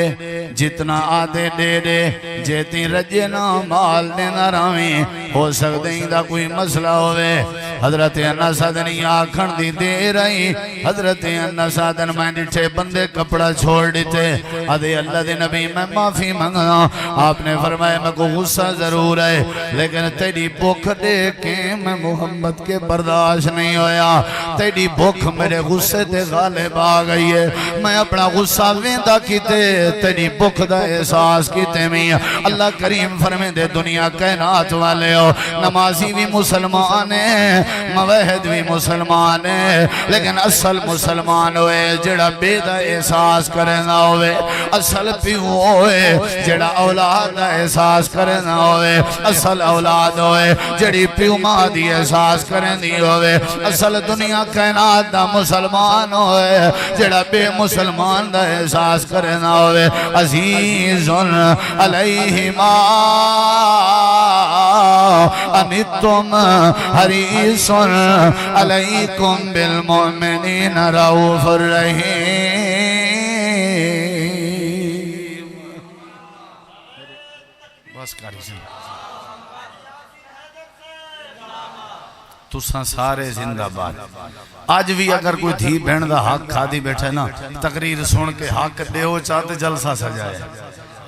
جتنا آدھے دے دے جیتی رجنا مال دینا راویں ہو سکتے ہیں دا کوئی مسئلہ ہوئے حضرت انا سادن آکھن دی دے رہی حضرت انا سادن میں ڈٹھے بندے کپڑا چھوڑ دیتے آدھے اللہ دے نبی میں معافی منگنا آپ نے فرمایا میں کو غصہ ضرور ہے لیکن تیری بھوک دیکھ کے میں محمد کے برداشت نہیں ہویا تیری بھوک میرے غصے تے غالب آ گئی ہے میں اپنا غصہ ویندہ کیتے تیری بھوک دا احساس کیتے میں اللہ کریم فرمے دے دنیا کائنات والے ہو نمازی بھی مسلمان ہیں موحد بھی مسلمان ہے لیکن اصل مسلمان ہوئے جڑا بے دا احساس کرنا ہوئے اصل پیو ہوئے جڑا اولاد دا احساس کرنا ہوئے اصل اولاد ہوئے جڑی پیو ماں دی احساس کرنی ہوئے اصل دنیا کائنات دا مسلمان ہوئے جڑا بے مسلمان دا احساس کرنا ہوئے عزیزن علیہما انتم حریص علیکم بالمؤمنین رؤوف الرحیم بس کاری سے تُساں سارے زندہ باد آج بھی اگر کوئی دھی بہن دا حق کھا دی بیٹھے نا تقریر سن کے حق دے ہو چاہتے جلسہ سجائے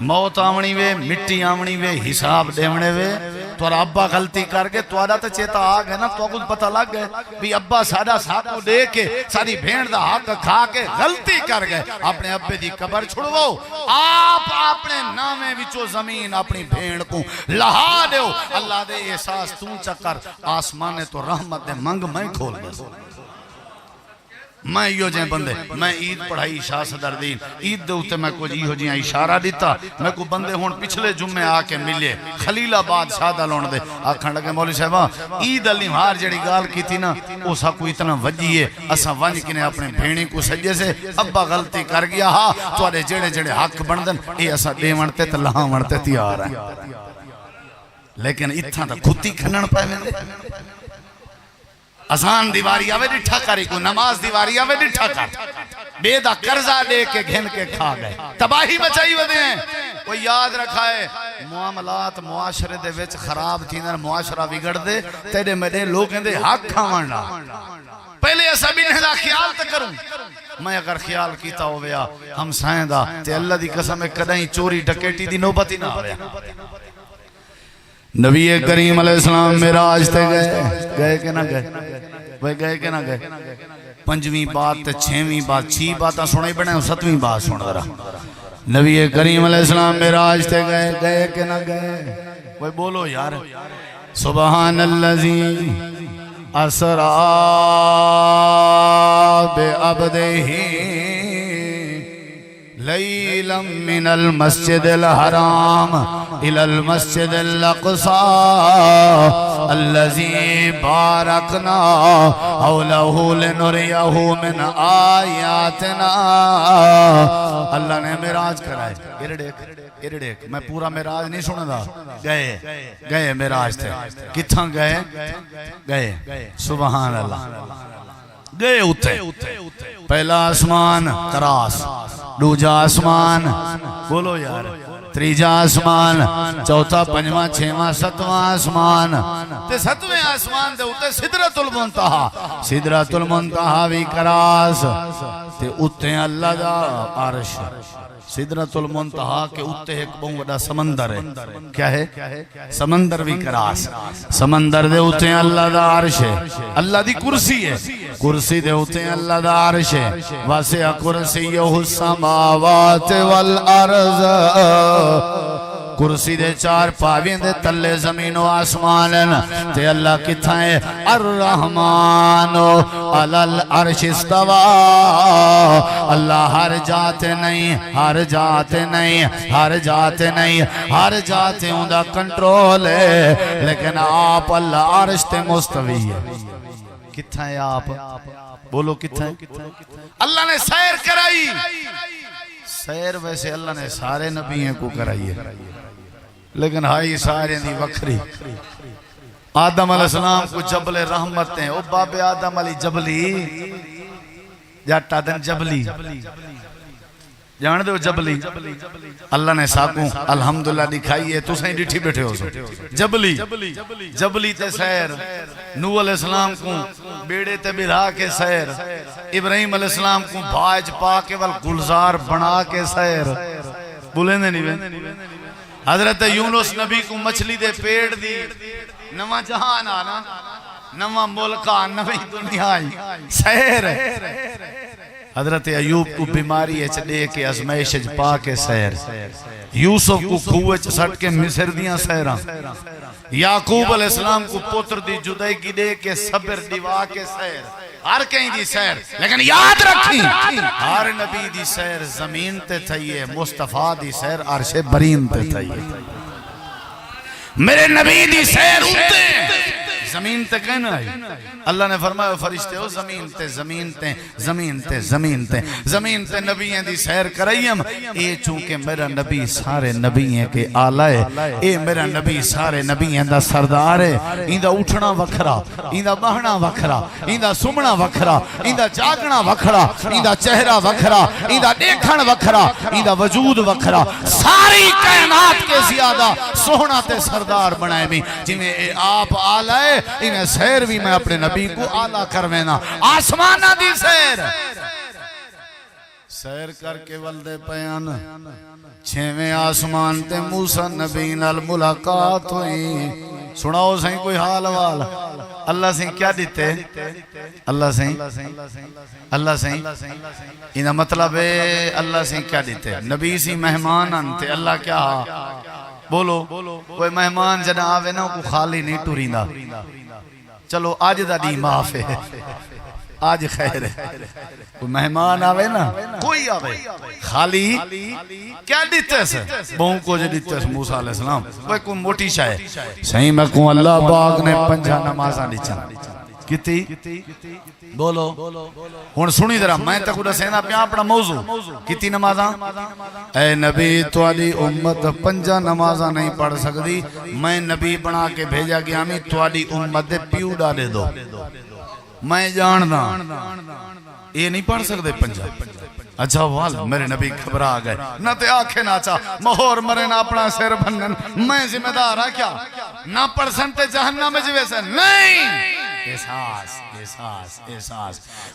موت آمنی وے مٹی آمنی وے حساب دیونے وے تو ابا غلطی کر کے تو آدھا تے چیتا آگ ہے نا تو کچھ پتہ لگ گئے بھی ابا سادہ ساکو دے کے ساری بھین دا حق کھا کے غلطی کر گئے اپنے ابے دی قبر چھڑو آپ اپنے نامے وچو زمین اپنی بھین کو لہا دیو اللہ دے احساس تون چکر آسمانے تو رحمت دے منگ میں کھول گئے میں یہ جائیں بندے میں عید پڑھائی شاہ صدر دین عید دے ہوتے میں کچھ یہ جائیں اشارہ دیتا میں کو بندے ہون پچھلے جمعے آکے ملے خلیل آباد شادہ لون دے آکھن لگے مولی صاحبہ عید علی مہار جڑی گال کی تھی نا اسا کو اتنا وجی ہے اسا ونج کنے اپنے بھینی کو سجے سے ابا غلطی کر گیا ہاں تو آدھے جڑے جڑے حق بندن اے اسا دے ونٹے تلہاں ونٹے تیار ہیں لیکن اتنا تا کھتی کھنن پائے میں دے ازان دیواری آوے ڈٹھا کری کو نماز دیواری آوے ڈٹھا کر بے دا قرضہ دے کے گھن کے کھا گئے تباہی بچائی ودے ہیں وہ یاد رکھا ہے معاملات معاشرے دے وچ خراب تھی نا معاشرہ بگڑ دے تیرے میرے لوگیں دے حق کھاوانڈا پہلے ایسا بھی نہلا خیال تا کروں میں اگر خیال کیتا ہویا ہم سائیں دا تے اللہ دی قسم ہے کدائیں چوری ڈکیٹی دی نوبتی نہ ہویا نبی کریم علیہ السلام معراج تے گئے کہ نہ گئے وہ گئے کہ نہ گئے پنجویں بات تے چھویں بات چھ باتاں سنائی بنے ستویں بات سن رہا نبی کریم علیہ السلام معراج تے گئے کہ نہ گئے وہ بولو یار سبحان الذی اسرا بعبده ليلا من المسجد الحرام إلى المسجد الأقصى الذي باركنا حوله لنريه من آياتنا. اللہ نے معراج کرائے. ارڑیک میں پورا معراج نہیں سنا دا. گئے معراج تھے. کتھاں گئے سبحان اللہ. گئے اتے پہلا آسمان کراس, دوجا آسمان بولو یار, تریجا آسمان, چوتھا پنجواں چھواں ستواں آسمان, تے ستویں آسمان دے اتے سدرۃ المنتہا. سدرۃ المنتہا بھی کراس تے اتے اللہ دا عرش. سدرۃ المنتہا کے اتے ایک بہت بڑا سمندر ہے. کیا ہے؟ سمندر بھی کراس. سمندر دے اتے اللہ دا عرش ہے. اللہ دی کرسی ہے. کرسی دے اتے اللہ دا عرش ہے. واسع کرسیہ السماوات والارض. کرسی دے چار پاویں دے تلے زمین و آسمان تے اللہ کتھاں ہے؟ الرحمن علی العرش استوى. اللہ ہر جاتے نہیں, ہر جاتے نہیں, ہر جاتے نہیں, ہر جاتے ہوں دا کنٹرول ہے, لیکن آپ اللہ عرش تے مستوی ہے. کتھاں ہے آپ؟ بولو کتھاں ہے؟ اللہ نے سیر کرائی. سیر ویسے اللہ نے سارے نبیوں کو کرائی ہے, لیکن ہائی سارے دی وکری. آدم علیہ السلام کو جبل رحمت ہیں. او باب آدم علی جبلی, جاٹا دن جبلی جان دے ہو جبلی. اللہ نے ساکوں الحمدللہ دکھائی ہے. تو سہیں ڈٹھی بیٹھے ہو سو جبلی. جبلی تے سیر. نوح علیہ السلام کو بیڑے تے بڑھا کے سیر. ابراہیم علیہ السلام کو بھاج پا کے گلزار بنا کے سیر. بولیں دے نہیں. حضرت یونس نبی کو مچھلی دے پیڑ دی. نواں جہان آنا, نواں ملکہ, نویں دنیا آئی, سیر. حضرت ایوب کو بیماری ہے چلے کے ازمائش پا کے سیر. یوسف کو کھوے سٹ کے مصر دیاں سیران. یعقوب علیہ السلام کو پتر دی جدائی کی دے کے صبر دیوا کے سیر. ہر کہیں دی سیر, لیکن یاد رکھیں ہر نبی دی سیر زمین تے تھئیے, مصطفیٰ دی سیر عرش برین تے تھئیے. میرے نبی دی سیر اٹھتے زمین تے کہنا ہے. اللہ نے فرمایا فرشتے ہو زمین تے زمین تے زمین تے زمین تے زمین تے نبییں دی سیر کرائیم. اے چونکہ میرا نبی سارے نبییں کے آلہ ہے, اے میرا نبی سارے نبییں دا سردار ہے. ایندہ اٹھنا وکھرا, ایندہ بہنا وکھرا, ایندہ سمنا وکھرا, ایندہ جاگنا وکھرا, ایندہ چہرہ وکھرا, ایندہ دیکھن وکھرا, ایندہ وجود وکھرا. ساری کائنات کے زیادہ سونا تے سردار بنائے بھی جی میں اے آپ آلہ ہے. انہیں سیر بھی میں اپنے نبی کو آلہ کروینا. آسمانہ دی سیر سیر کر کے ولدے پیان. چھویں آسمان تے موسیٰ نبی نال ملاقات ہوئی. سناؤ سہیں کوئی حال وال. اللہ سہیں کیا دیتے؟ اللہ سہیں انہا مطلب ہے اللہ سہیں کیا دیتے؟ نبی سی مہمان انتے. اللہ کیا بولو کوئی مہمان جنہ آوے نا کو خالی نہیں ٹوریندا. چلو آج دا دی معاف ہے, آج خیر ہے. کوئی مہمان آوے نا, کوئی آوے خالی کیا دیتے سے بہوں کو جو دیتے سے موسیٰ علیہ السلام کوئی موٹی شاہ صحیح میں کہوں اللہ پاک نے 5 نمازاں دیچن. کتی بولو ہون سنی ذرا میں تک اڑا سینا پہ اپنا موضوع. کتی نمازاں؟ اے نبی توالی امت 5 نمازاں نہیں پڑھ سکتی. میں نبی بنا کے بھیجا گیا میں توالی امت دے پیو ڈالے دو. میں جاندہ یہ نہیں پڑھ سکتے 5. اچھا وال میرے نبی گھبرا گئے. نہ تے آنکھیں ناچا مہور مرے نہ اپنا سر بنن. میں ذمہ دار ہے کیا؟ نہ پڑھ سنتے جہنم میں جوے سے نہیں. احساس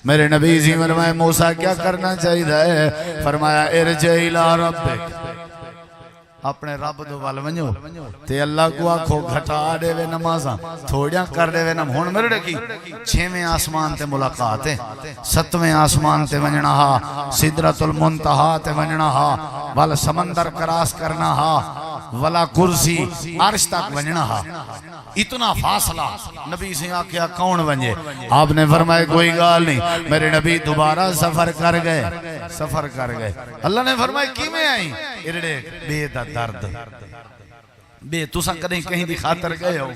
میرے نبی جی فرمائے موسیٰ کیا کرنا چاہیے؟ فرمایا ارجع الی ربک, اپنے رب دو وال ونجو تے اللہ کو آکھو گھٹا دے وے نمازاں تھوڑیاں کر دے وے نم. ہون میرے ڈکی 6ویں آسمان تے ملاقات ہے, 7ویں آسمان تے ونجنا ہا, سدرۃ المنتہا تے ونجنا ہا, وال سمندر کراس کرنا ہا. ولا کرسی عرش تک ونجنا ہا اتنا فاصلہ نبی سے آکھیا کون ونجے آپ نے فرمایا کوئی گال نہیں میرے نبی دوبارہ سفر کر گئے اللہ نے فرمایا کی میں آئی ارڑے بے دا درد بے تساں کدیں کہیں دی خاطر گئے ہو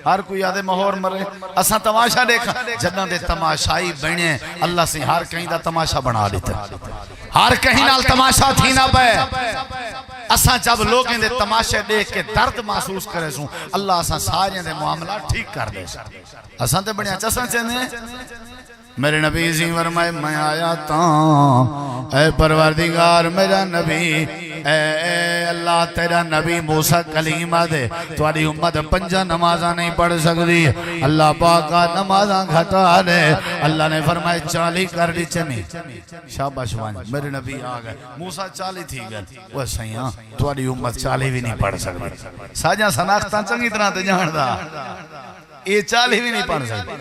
ہر کوئی آدھے مہور مرے اساں تماشا دیکھا جنہاں دے تماشائی بنے اللہ سے ہر کہیں دا تماشا بنا دیتا ہر کہیں نال تماشا تھی نہ پہ اساں جب لوگیں دے تماشے دیکھ کے درد محسوس کرے سوں اللہ اساں سارے دے معاملات ٹھیک کر دے اساں تے بڑھیا چساں چنے میرے نبی سے فرمائے میں آیا تاں اے پروردگار میرا نبی اے اللہ تیرا نبی موسیٰ کلیمہ دے تواڈی امت 5 نمازاں نہیں پڑھ سکتی اللہ پاکا نمازاں گھٹا دے اللہ نے فرمائے 40 کر دی چنی شاباش وان میرے نبی آ گئے موسیٰ 40 تھی گئے وہ سیاں تواڈی امت 40 بھی نہیں پڑھ سکتی ساجاں سناختاں چنگی طرح تے جاندا یہ 40 بھی نہیں پڑھ سکتی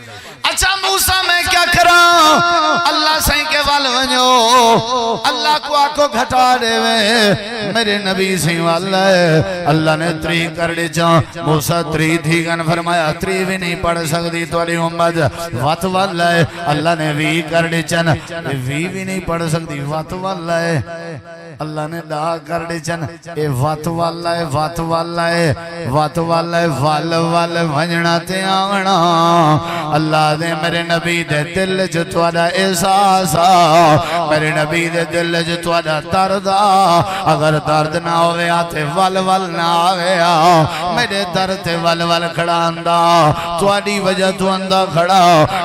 اچھا موسیٰ میں کیا کراں اللہ سائیں کے وال ونجو اللہ کو آکو گھٹا دے وے میرے نبی سائیں والا ہے اللہ نے 3 کر دے چاں موسیٰ 3 تھی گن فرمایا 3 بھی نہیں پڑھ سکتی توڑی امت وات والا ہے اللہ نے 20 کر دے چن 20 بھی نہیں پڑھ سکتی وات والا ہے اللہ نے 10 کر دے چن اے وات والا ہے وات والا ہے وات والا ہے وال وال ونجنا تے آونا اللہ دے میرے نبی دے دل جو توڑا احساس میرے نبی دے دل جو توڑا درد اگر درد نہ ہوئے آتے ول ول نہ آگیا میرے درد تے ول ول کھڑا اندہ توڑی وجہ تو اندہ کھڑا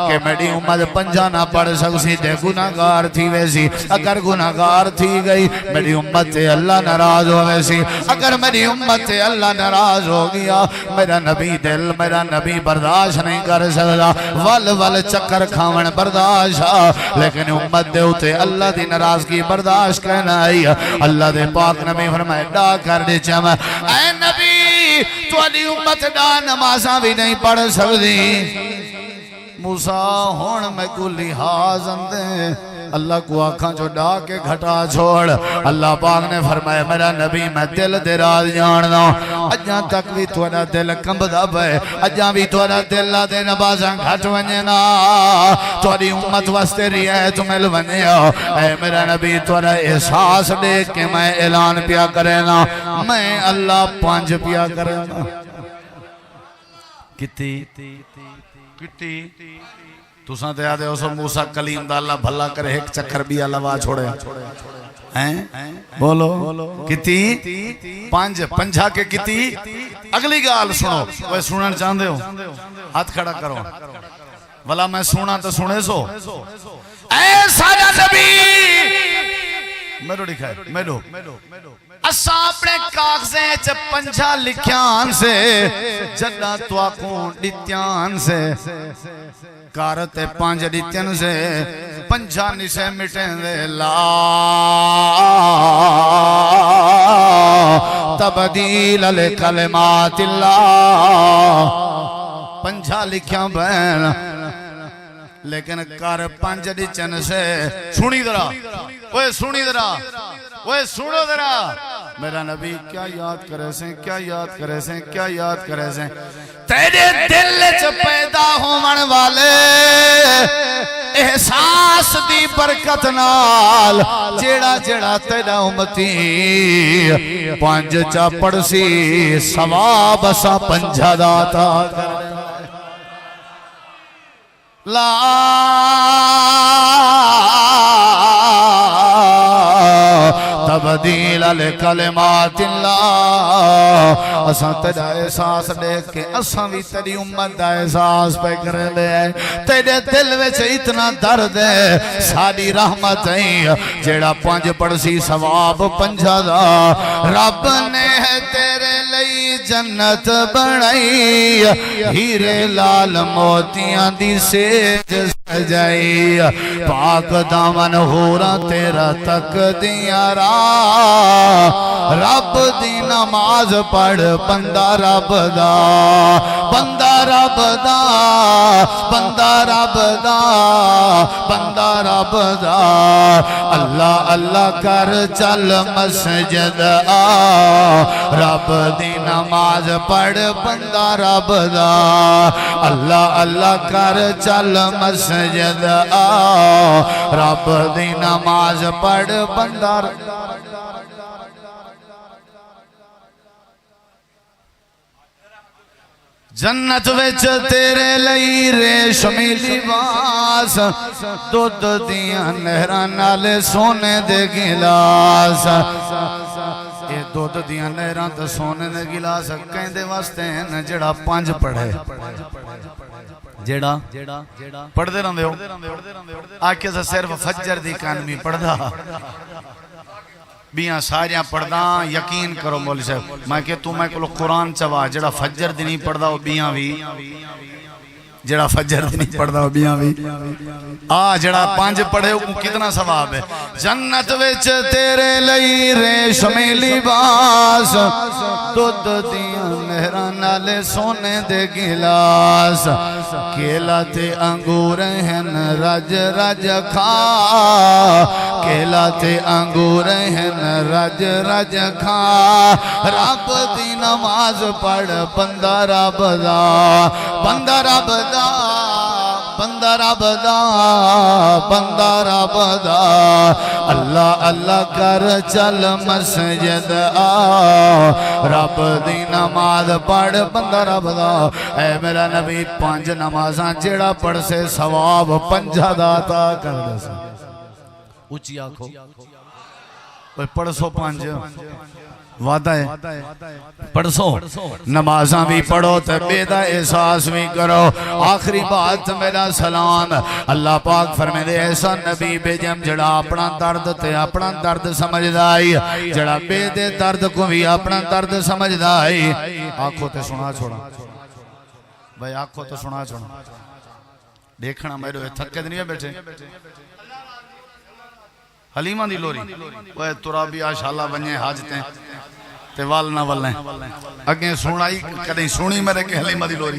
کہ میری امت 5 نہ پڑھ سکسی دے گناہگار تھی ویسی اگر گناہگار تھی گئی میری امت تے اللہ ناراض ہو ویسی اگر میری امت تے اللہ ناراض ہو گیا میرا نبی دل میرا نبی برداشت نہیں کر سکتا ول ول چکر کھاون برداشت لیکن امت دے ہوتے اللہ دی ناراضگی برداشت کہنا ہے اللہ دے پاک نبی فرمائے ڈا کر دے چم اے نبی تو علی امت ڈا نمازاں بھی نہیں پڑھ سکتی موسیٰ ہون میں کو لحاظ اندے اللہ کو آنکھاں جو ڈا کے گھٹا چھوڑ اللہ پاک نے فرمایا میرا نبی میں دل دے راز جاننا اجاں تک بھی توڑا دل کمبدا پے اجاں بھی توڑا دل دے نبازاں گھٹ ونجنا توڑی امت واسطے رعایت مل ونیا اے میرا نبی توڑا احساس دیکھ کے میں اعلان پیا کرینا میں اللہ 5 پیا کرینا کتی تُساں تے آدھے اسو موسیٰ کلیم دا اللہ بھلا کرے ایک چکر بھی اللہ وا چھوڑے بولو کتی 5 کے کتی اگلی گال سنو وہ سنن چاندے ہو ہاتھ کھڑا کرو بھلا میں سونا تو سنے سو اے سارا نبی میرو دکھائے میرو اساں اپنے کاغذیں چ 5 لکھیاں سے جدہ تو آکوں ڈتیاں سے کارتے 5 ڈتیاں سے 5 نسے مٹیں دے لا تبدیل لکلمات اللہ 5 لکھیاں بین لیکن کار 5 ڈچن سے سنی درہ وہ سنی درہ وہ سنو درہ میرا نبی کیا یاد کرے سیں کیا یاد کرے سیں کیا یاد کرے سیں تیرے دل چ پیدا ہومن والے احساس دی برکت نال جیڑا جیڑا تیرا امتی 5 چا پڑسی ثواب اسا 5 داتا لا تبدیل لکلمات اللہ اساں تیرا احساس دیکھ کے اساں بھی تیری امت دا احساس پہ کرے لے تیرے دل وچ اتنا درد ہے ساری رحمت ہے جیڑا 5 پڑسی ثواب 5 دا رب نے تیرے لئی جنت بنائی ہیرے لال موتیاں دی سیج جائی پاک دامن ہورا تیرا تک دیا راہ رب دی نماز پڑھ بندہ رب دا بندہ رب دا بندہ رب دا بندہ رب دا اللہ اللہ کر چل مسجد آ رب دی نماز پڑھ بندہ رب دا اللہ اللہ کر چل مسجد آ رب دی نماز پڑھ بندہ جنت وچ تیرے لئی ریشمی لباس دودھ دیاں نہراں نال سونے دے گلاس اے دودھ دیاں نہراں تے سونے دے گلاس کہندے واسطے ہیں جڑا پانچ پڑھے جیڑا پڑھ دے رہندے ہو آکے سے صرف فجر دی کانوی پڑھ دا بیاں ساریاں پڑھ دا یقین کرو مولی صاحب میں کہ تو میں کلو قرآن چوا جڑا فجر دی نہیں پڑھ دا وہ بیاں بھی جڑا فجر دی نہیں پڑھ دا وہ بیاں بھی جڑا پانچ پڑھے وہ کتنا ثواب ہے جنت وچ تیرے لئی ریشمی لباس دودھ دیاں نہراں نال سونے دے گلاس کیلا تے انگور ہیں رج رج کھا کیلا تے انگور ہیں رج رج کھا رب دی نماز پڑھ بندہ رب دا بندہ رب دا بندہ رب دا بندہ رب دا اللہ اللہ کر چل مسجد آ رب دی نماز پڑھ بندہ رب دا اے میرا نبی پانچ نمازاں جیڑا پڑھ سے ثواب پنجہ داتا کر دے سے اچھی آنکھو پڑھ سو پانچ وعدہ ہے پڑھسو نمازاں بھی پڑھو تے بیدہ احساس بھی کرو آخری بات میرا سلام اللہ پاک فرمے دے ایسا نبی بیجم جڑا اپنا درد تے اپنا درد سمجھ دائی جڑا بیدے درد کو بھی اپنا درد سمجھ دائی آنکھوں تے سنا چھوڑا بھائی آنکھوں تے سنا چھوڑا دیکھنا میرے تھکے دنیا بیٹھے حلیمہ دی لوری وہ ترابی آشاللہ بنیے حاجتیں تے والنا والنے اگیں سنائی کدیں سنی میرے کہ حلیمہ دی لوری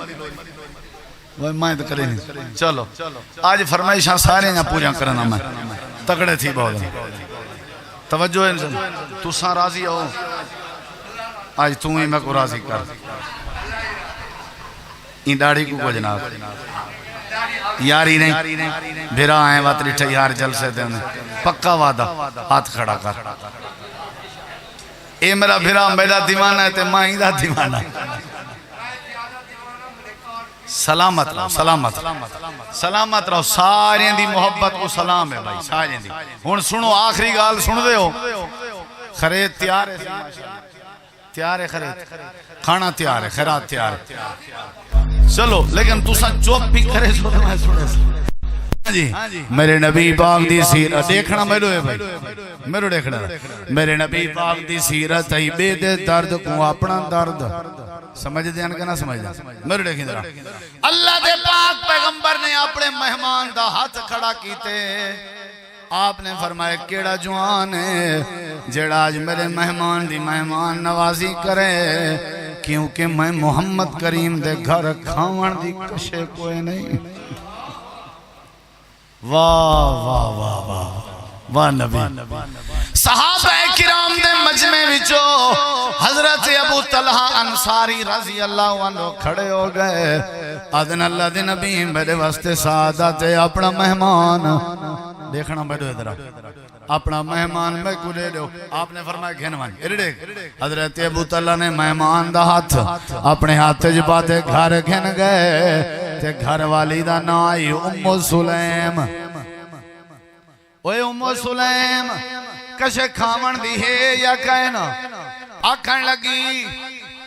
وہ میں تو کرے نہیں چلو آج فرمائشاں سارے یہاں پوریاں کرنا میں تکڑے تھی بہت توجہ انسان تو ساں راضی ہو آج تو ہی میں کو راضی کر این داڑھی کو جناب یاری نہیں بھیرا آئیں وات ریٹھے یار جلسے دے پکا وعدہ ہاتھ کھڑا کر اے میرا بھیرا میرا دیوانہ ہے تے ماں دا دیوانہ سلامت رہو سلامت سلامت رہو سارے دی محبت کو سلام ہے بھائی سارے دی ہون سنو آخری گال سن دے ہو خرید تیار ہے تیار ہے خرید کھانا تیار ہے خیرات تیار ہے چلو لیکن تو سن چوپ بھی کرے سو میں سنے جی میرے نبی پاک دی سیرت دیکھنا میرے ہے بھائی میرے دیکھنا میرے نبی پاک دی سیرت ہے بے دے درد کو اپنا درد سمجھ دیں کہ نہ سمجھ دیں میرے دیکھیں ذرا اللہ دے پاک پیغمبر نے اپنے مہمان دا ہاتھ کھڑا کیتے آپ نے فرمایا کیڑا جوان ہے جڑا آج میرے مہمان دی مہمان نوازی کرے کیونکہ میں محمد کریم دے گھر کھاون دی کشے کوئی نہیں واہ واہ واہ واہ واہ نبی صحابہ کرام دے مجمع وچو حضرت ابو طلحہ انصاری رضی اللہ عنہ کھڑے ہو گئے آدن اللہ دے نبی میرے واسطے سعادت اپنا مہمان دیکھنا بیٹھو ادھر اپنا مہمان میں کو لے لو آپ نے فرمایا گھنوان حضرت ابو طلحہ نے مہمان دا ہاتھ اپنے ہاتھ جباتے گھر گھن گئے تے گھر والی دا نائی ام سلیم اوے ام سلیم کشے کھاون دی ہے یا کہنا آکھن لگی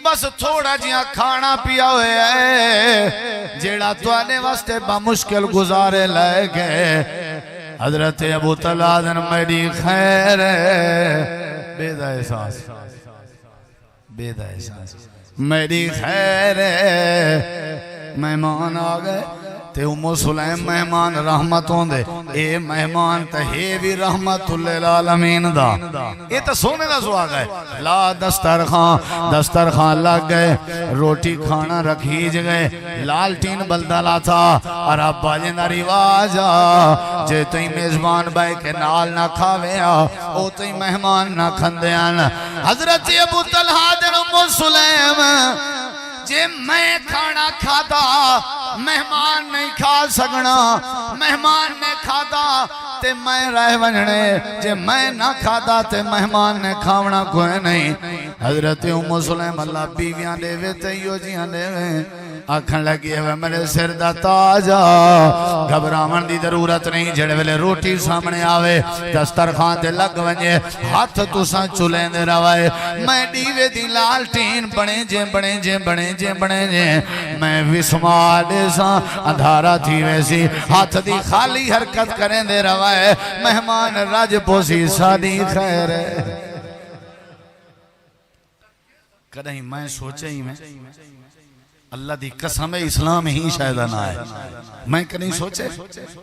بس تھوڑا جیاں کھانا پیا ہوئے ہے جیڑا توانے واسطے بمشکل گزارے لے گئے حضرت ابو طلحہ دن میری خیر ہے بیدہ احساس بیدہ احساس میری خیر ہے مہمان آگئے تے ام سلیم مہمان رحمتوں دے اے مہمان تے ہے بھی رحمت للعالمین دا اے تا سونے دا سواگ ہے لا دسترخان لگ گئے روٹی کھانا رکھیج گئے لالٹین بلدالا تھا اور اب باجن دا رواج جے تئی میزبان بھائی کے نال نہ کھاویا او تئی مہمان نہ کھندیان حضرت ابو طلحہ دن ام سلیم جے میں کھانا کھادا مہمان نہیں کھا سکنا مہمان نے کھادا تے میں رہ ونجنے جے میں نہ کھادا تے مہمان نے کھاونا کوئی نہیں حضرت ام سلیم اللہ بیویاں دے وے تے یو جیاں دے وے آکھن لگی ہے میرے سر دا تاجا گھبراون دی ضرورت نہیں جڑے ویلے روٹی سامنے آوے دسترخوان تے لگ ونجے ہاتھ تساں چلیں دے روائے میں ڈیوے دی لالٹین بنے جے میں وسما دے ساں اندھارا تھی ویسی ہاتھ دی خالی حرکت کریں دے روائے مہمان راج پوسی سادی خیر ہے کدہیں میں سوچے ہی میں اللہ دی قسم اسلام ہی شاید نہ ہے میں کہیں سوچے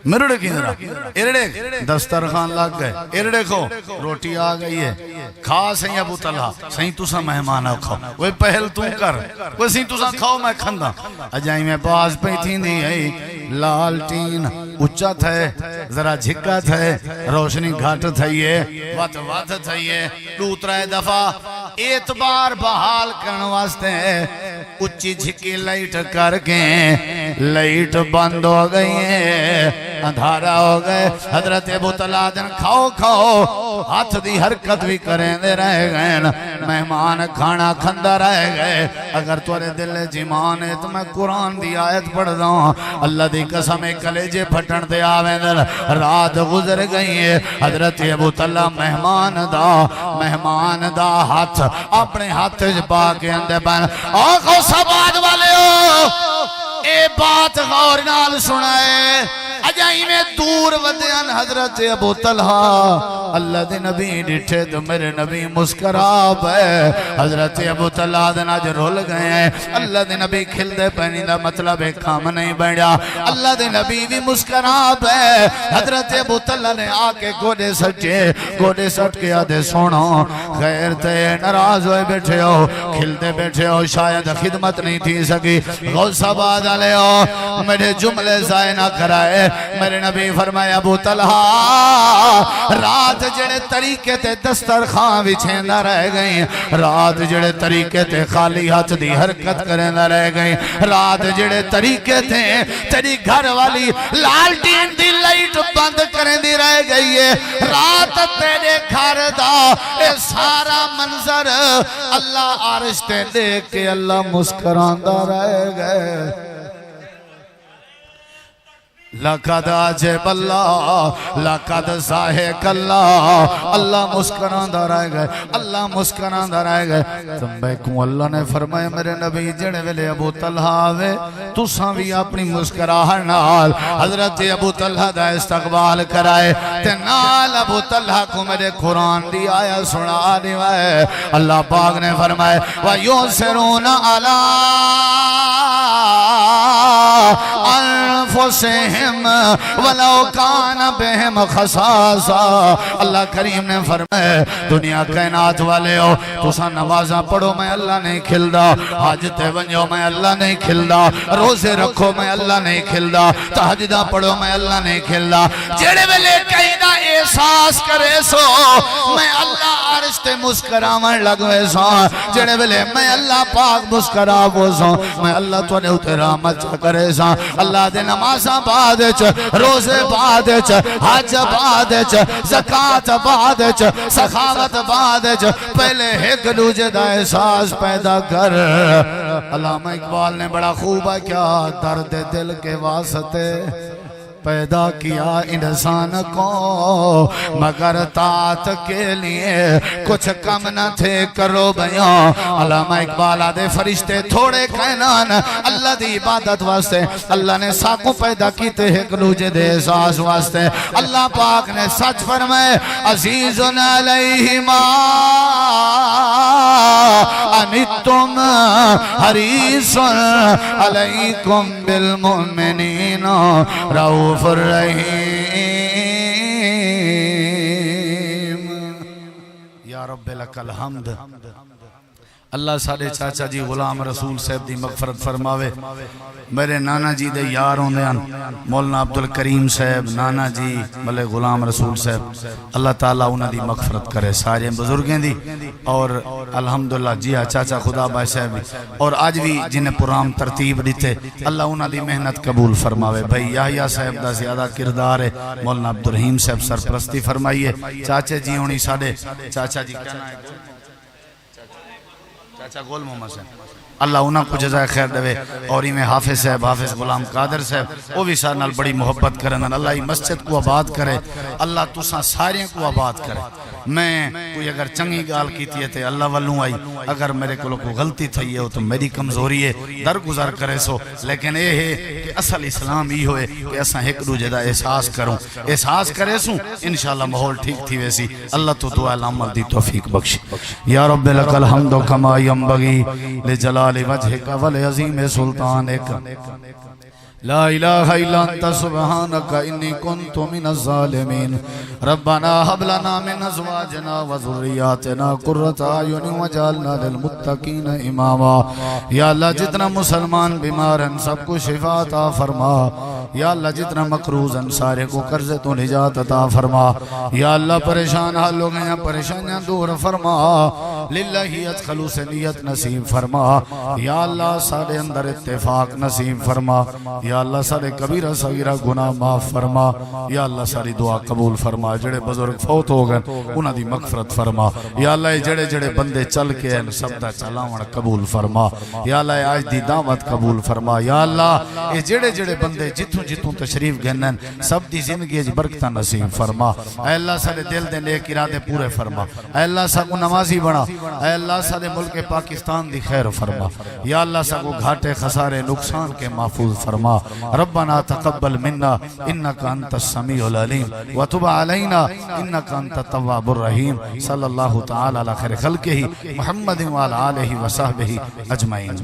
مرڑے کی ذرا ارڑے دسترخوان لگ گئے ارڑے کو روٹی آ گئی ہے کھا سہیں ابو طلحہ سہیں تسا مہمان آو کھاؤ وہ پہل تو کر وہ سہیں تسا کھاؤ میں کھندا اجائی میں پاس پہ تھی دی ہے لالٹین اچھا تھے ذرا جھکا تھے روشنی گھاٹ تھئیے وات تھئیے دوترہ دفعہ اعتبار بحال کرنے واسطے اچھی جھکی لائٹ کر کے لائٹ بند ہو گئی ہے اندھارا ہو گئے حضرت ابو طلحہ دن کھاؤ ہاتھ دی حرکت بھی کریں دے رہ گئے مہمان کھانا کھندا رہ گئے اگر تورے دل جیمان ہے تو میں قرآن دی آیت پڑھ دوں اللہ دی قسم کلیجے پھٹن دے آویں در رات گزر گئی ہے حضرت ابو طلحہ مہمان دا ہاتھ اپنے ہاتھ جبا کے اندے بین آنکھوں سباد والے ہو اے بات غور نال سنائے اجائی میں دور ودیان حضرت ابو طلحہ اللہ دے نبی ڈٹھے تو میرے نبی مسکراب ہے حضرت ابو طلحہ دے ناج رول گئے ہیں اللہ دے نبی کھل دے پہنی دا مطلب ایک کام نہیں بیڑا اللہ دے نبی بھی مسکراب ہے حضرت ابو طلحہ نے آکے گوڑے سٹ کے آدھے سونا غیر تے نراز ہوئے بیٹھے ہو کھل دے بیٹھے ہو شاید خدمت نہیں تھی سکی غوث آباد علیہ ہو میرے جملے زائے نہ کرائے میرے نبی فرمایا ابو طلحہ رات جڑے طریقے تے دسترخوان بچھیندہ رہ گئی رات جڑے طریقے تے خالی ہاتھ دی حرکت کرندہ رہ گئی رات جڑے طریقے تے تیری گھر والی لالٹین دی لائٹ بند کرندی رہ گئی ہے رات تیرے گھر دا اے سارا منظر اللہ عرش تے دیکھ کے اللہ مسکراندہ رہ گئے لقد عجب اللہ لقد ضاحک اللہ اللہ مسکران دا رہ گئے اللہ مسکران دا رہ گئے تمہیں کون اللہ نے فرمایا میرے نبی جڑے ویلے ابو طلحہ آوے تو ساوی اپنی مسکراہن نال حضرت ابو طلحہ دا استقبال کرائے تے نال ابو طلحہ کو میرے قرآن دی آیا سنا دیوائے اللہ پاک نے فرمائے وَيُسِرُونَ عَلَىٰ أَنفُسِهِمْ وَلَوْ كَانَ بِهِمْ خَصَاصَةٌ اللہ کریم نے فرمائے دنیا کائنات والے ہو تسا نمازاں پڑھو میں اللہ نہیں کھلدا حج تے ونجو میں اللہ نہیں کھلدا روزے رکھو میں اللہ نہیں کھلدا تہجداں پڑھو میں اللہ نہیں کھلدا جڑے ویلے کہیں دا احساس کرے سو میں اللہ عرش تے مسکراون لگوے سو جڑے ویلے میں اللہ پاک مسکراو سو میں اللہ تو نے اتے رحمت کرے سو اللہ دے نمازاں بعد روزے بعد حج بعد زکات بعد سخاوت بعد پہلے ایک دوجے دا احساس پیدا کر علامہ اقبال نے بڑا خوب کیا درد دل کے واسطے پیدا کیا انسان کو مگر طاعت کے لیے کچھ کم نہ تھے کرو بیان علامہ اقبال آدھے فرشتے تھوڑے کائنان اللہ دی عبادت واسطے اللہ نے ساکوں پیدا کیتے ایک دوجے دے احساس واسطے اللہ پاک نے سچ فرمائے عزیزن علیہ ما عنتم حریص علیکم بالمؤمنین رؤوف الرحیم۔ یا رب لک الحمد۔ اللہ ساڑے چاچا جی غلام رسول صاحب دی مغفرت فرماوے، میرے نانا جی دے یار ہوندے ہیں مولانا عبدالکریم صاحب، نانا جی بلے غلام رسول صاحب، اللہ تعالیٰ انہاں دی مغفرت کرے سارے بزرگیں دی، اور الحمدللہ جی چاچا خدا بھائی صاحب، اور آج بھی جنہیں پرام ترتیب دیتے اللہ انہاں دی محنت قبول فرماوے۔ بھائی یحییٰ صاحب دا زیادہ کردار ہے، مولانا عبدالرحیم صاحب سرپرستی فرمائیے، چاچے جی ہونی ساڑے چاچا جی کہنا ہے چاچا گول محمد صاحب، اللہ انہاں کو جزائے خیر دے، اور میں حافظ صاحب، حافظ غلام قادر صاحب، وہ بھی سارے نال بڑی محبت کرن، اللہ ہی مسجد کو آباد کرے، اللہ تساں سارے کو آباد کرے۔ میں کوئی اگر چنگی گال کیتی ہے تے اللہ والوں آئی، اگر میرے کو کوئی غلطی تھی ہے تو میری کمزوری ہے، درگزر کرے سو، لیکن یہ ہے کہ اصل اسلام ہی ہوئے کہ اساں ایک دوجے دا احساس کروں، احساس کرے سوں انشاءاللہ ماحول ٹھیک تھی ویسی، اللہ تو دعا العمل دی توفیق بخش۔ یا رب لک الحمد کما ینبغی لجلال وجهك والعظیم سلطانك لا الہ الا انت سبحانک انی کنت من الظالمین ربنا حب لنا من ازواجنا وذریاتنا قرۃ اعین واجعلنا للمتقین اماما۔ یا اللہ جتنا مسلمان بیمار ہیں سب کو شفا عطا فرما، یا اللہ جتنا مقروض ہیں سارے کو قرض تو نجات عطا فرما، یا اللہ پریشان حال لوگ ہیں پریشانیاں دور فرما، للہیت خلوص نیت نصیب فرما، یا اللہ سارے اندر اتفاق نصیب فرما، یا اللہ سارے کبیرہ صغیرہ گناہ معاف فرما، یا اللہ ساری دعا قبول فرما، جڑے بزرگ فوت ہو گئے انہاں دی مغفرت فرما، یا اللہ جڑے جڑے بندے چل کے ہیں سب دا چلاون قبول فرما، یا اللہ آج دی دعوت قبول فرما، یا اللہ اے جڑے جڑے بندے جتوں جتوں تشریف گھنن سب دی زندگی وچ برکتاں نصیب فرما، اے اللہ سارے دل دے نیک ارادے پورے فرما، اے اللہ سب کو نمازی بنا، اے اللہ سارے ملک پاکستان دی خیر فرما، یا اللہ سب کو گھاٹے خسارے نقصان کے محفوظ فرما، ربنا تقبل منا انك انت السميع العليم وتب علينا انك انت التواب الرحيم صلی اللہ تعالی علی خیر خلقہ محمد وعلى آلہ وصحبہ اجمعین۔